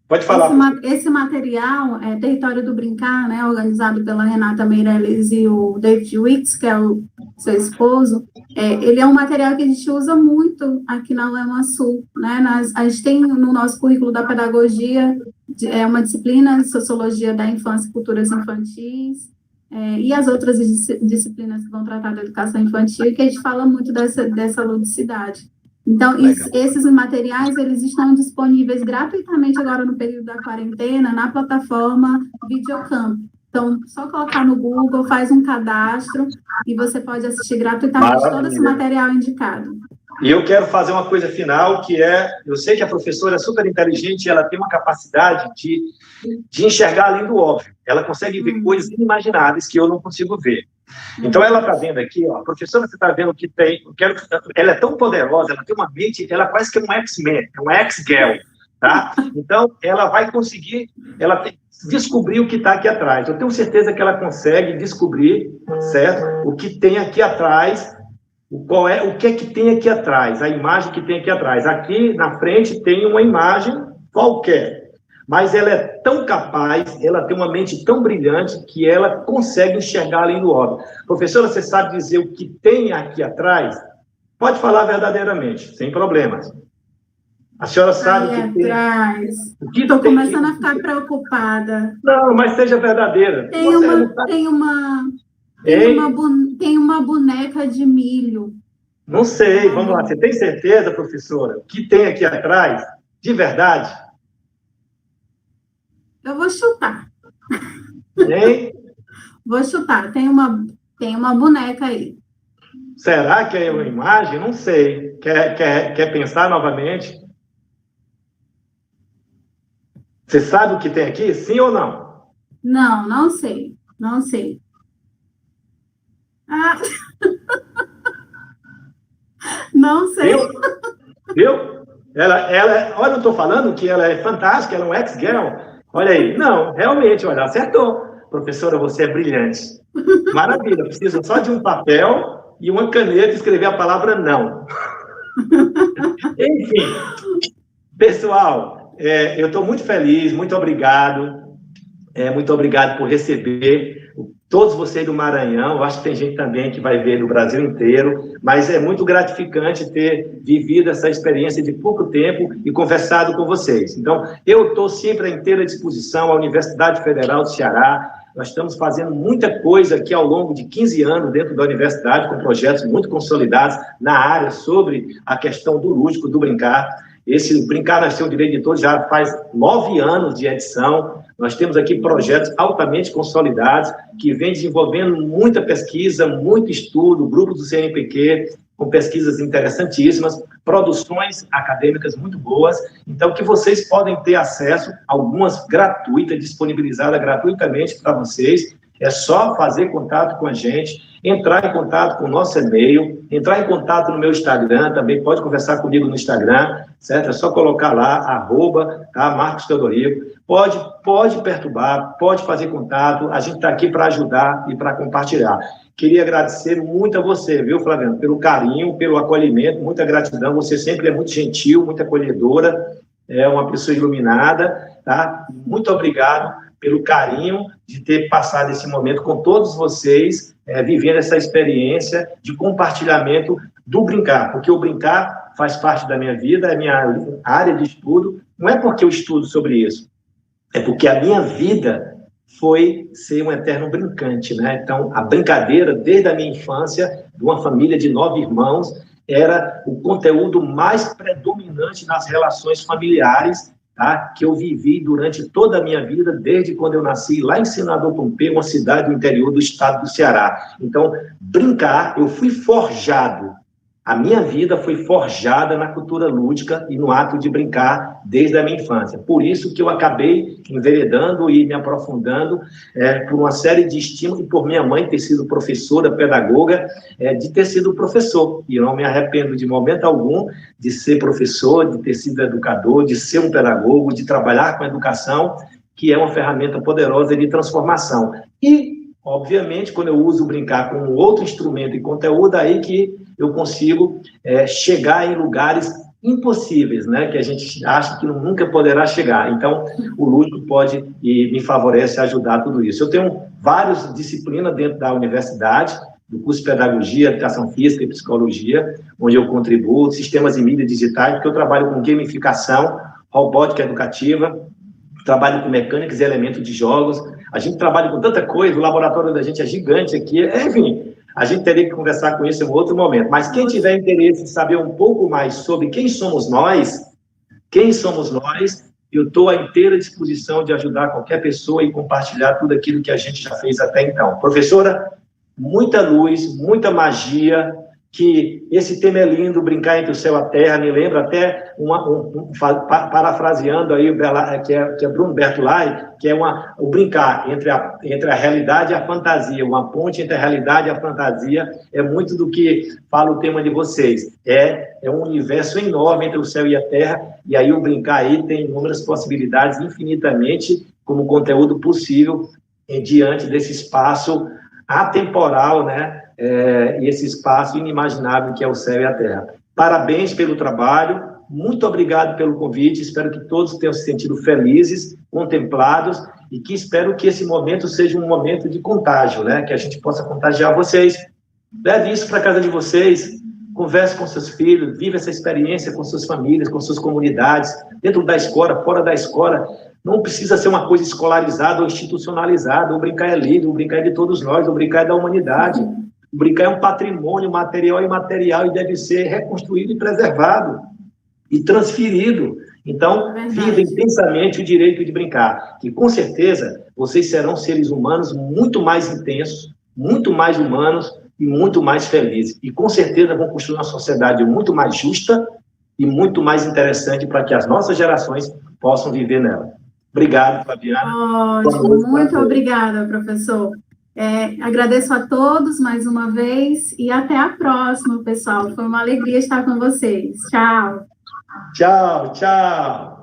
Pode falar. Esse material é Território do Brincar, né, organizado pela Renata Meirelles e o David Wicks, que é o seu esposo. Ele é um material que a gente usa muito aqui na UEMA-Sul, né? A gente tem no nosso currículo da pedagogia uma disciplina de Sociologia da Infância e Culturas Infantis, e as outras disciplinas que vão tratar da educação infantil, que a gente fala muito dessa ludicidade. Então, esses materiais, eles estão disponíveis gratuitamente agora no período da quarentena, na plataforma Videocamp. Então, só colocar no Google, faz um cadastro, e você pode assistir gratuitamente todo esse material indicado. E eu quero fazer uma coisa final, que eu sei que a professora é super inteligente e ela tem uma capacidade de enxergar além do óbvio. Ela consegue ver coisas inimagináveis que eu não consigo ver. Então, ela está vendo aqui, ó, professora, você está vendo que tem... ela é tão poderosa, ela tem uma mente, ela quase que é um X-Men, é um X-Girl, tá? Então, ela vai conseguir, descobrir o que está aqui atrás. Eu tenho certeza que ela consegue descobrir, certo? O que tem aqui atrás, o que é que tem aqui atrás, a imagem que tem aqui atrás. Aqui, na frente, tem uma imagem qualquer, mas ela é tão capaz, ela tem uma mente tão brilhante que ela consegue enxergar além do óbvio. Professora, você sabe dizer o que tem aqui atrás? Pode falar verdadeiramente, sem problemas. A senhora sabe o que atrás. Estou começando a ficar preocupada. Não, mas seja verdadeira. Tem uma boneca de milho. Não sei, vamos lá. Você tem certeza, professora, o que tem aqui atrás? De verdade? Eu vou chutar. Hein? Vou chutar. Tem uma boneca aí. Será que é uma imagem? Não sei. Quer pensar novamente? Você sabe o que tem aqui? Sim ou não? Não sei. Não sei. Não sei. Viu? Olha, eu estou falando que ela é fantástica, ela é um ex-girl. Olha aí. Não, realmente, olha, acertou. Professora, você é brilhante. Maravilha, preciso só de um papel e uma caneta escrever a palavra não. Enfim, pessoal, eu estou muito feliz, muito obrigado. Muito obrigado por receber todos vocês do Maranhão. Eu acho que tem gente também que vai ver do Brasil inteiro, mas é muito gratificante ter vivido essa experiência de pouco tempo e conversado com vocês. Então, eu estou sempre à inteira disposição, à Universidade Federal do Ceará. Nós estamos fazendo muita coisa aqui ao longo de 15 anos dentro da universidade, com projetos muito consolidados na área sobre a questão do lúdico, do brincar. Esse Brincar Nasceu o Direito de Todos já faz 9 anos de edição. Nós temos aqui projetos altamente consolidados que vêm desenvolvendo muita pesquisa, muito estudo, grupos do CNPq com pesquisas interessantíssimas, produções acadêmicas muito boas. Então, que vocês podem ter acesso, algumas gratuitas, disponibilizadas gratuitamente para vocês. É só fazer contato com a gente, entrar em contato com o nosso e-mail, entrar em contato no meu Instagram, também pode conversar comigo no Instagram, certo? É só colocar lá, @Marcos Teodorico. Pode perturbar, pode fazer contato, a gente está aqui para ajudar e para compartilhar. Queria agradecer muito a você, viu, Flaviano, pelo carinho, pelo acolhimento, muita gratidão, você sempre é muito gentil, muito acolhedora, é uma pessoa iluminada, tá? Muito obrigado pelo carinho de ter passado esse momento com todos vocês, vivendo essa experiência de compartilhamento do brincar, porque o brincar faz parte da minha vida, é minha área de estudo, não é porque eu estudo sobre isso, é porque a minha vida foi ser um eterno brincante, né? Então, a brincadeira, desde a minha infância, de uma família de 9 irmãos, era o conteúdo mais predominante nas relações familiares, tá? Que eu vivi durante toda a minha vida, desde quando eu nasci lá em Senador Pompeu, uma cidade do interior do estado do Ceará. Então, brincar, eu fui forjado. A minha vida foi forjada na cultura lúdica e no ato de brincar desde a minha infância. Por isso que eu acabei enveredando e me aprofundando por uma série de estímulos, e por minha mãe ter sido professora, pedagoga, de ter sido professor. E eu não me arrependo de momento algum de ser professor, de ter sido educador, de ser um pedagogo, de trabalhar com a educação, que é uma ferramenta poderosa de transformação. E, obviamente, quando eu uso brincar com outro instrumento e conteúdo, aí que eu consigo chegar em lugares impossíveis, né, que a gente acha que nunca poderá chegar. Então, o lúdico pode e me favorece a ajudar tudo isso. Eu tenho várias disciplinas dentro da universidade, do curso de Pedagogia, Educação Física e Psicologia, onde eu contribuo, sistemas e mídias digitais, porque eu trabalho com gamificação, robótica educativa, trabalho com mecânicas e elementos de jogos, a gente trabalha com tanta coisa, o laboratório da gente é gigante aqui, enfim, a gente teria que conversar com isso em outro momento, mas quem tiver interesse em saber um pouco mais sobre quem somos nós, eu estou à inteira disposição de ajudar qualquer pessoa e compartilhar tudo aquilo que a gente já fez até então. Professora, muita luz, muita magia, que esse tema é lindo, brincar entre o céu e a terra, me lembra até, parafraseando aí, que é Bruno Bertolai, que é o brincar entre a realidade e a fantasia, uma ponte entre a realidade e a fantasia, é muito do que fala o tema de vocês, é um universo enorme entre o céu e a terra, e aí o brincar aí tem inúmeras possibilidades, infinitamente, como conteúdo possível, diante desse espaço atemporal, né, e esse espaço inimaginável que é o céu e a terra. Parabéns pelo trabalho, muito obrigado pelo convite, espero que todos tenham se sentido felizes, contemplados, e que espero que esse momento seja um momento de contágio, né, que a gente possa contagiar vocês. Leve isso para a casa de vocês, converse com seus filhos, viva essa experiência com suas famílias, com suas comunidades, dentro da escola, fora da escola. Não precisa ser uma coisa escolarizada ou institucionalizada, o brincar é livre, o brincar é de todos nós, o brincar é da humanidade. O brincar é um patrimônio material e imaterial e deve ser reconstruído e preservado e transferido. Então, viva intensamente o direito de brincar, que com certeza vocês serão seres humanos muito mais intensos, muito mais humanos e muito mais felizes. E com certeza vão construir uma sociedade muito mais justa e muito mais interessante para que as nossas gerações possam viver nela. Obrigado, Flaviana. Ótimo, muito obrigada, professor. Agradeço a todos mais uma vez e até a próxima, pessoal. Foi uma alegria estar com vocês. Tchau. Tchau, tchau.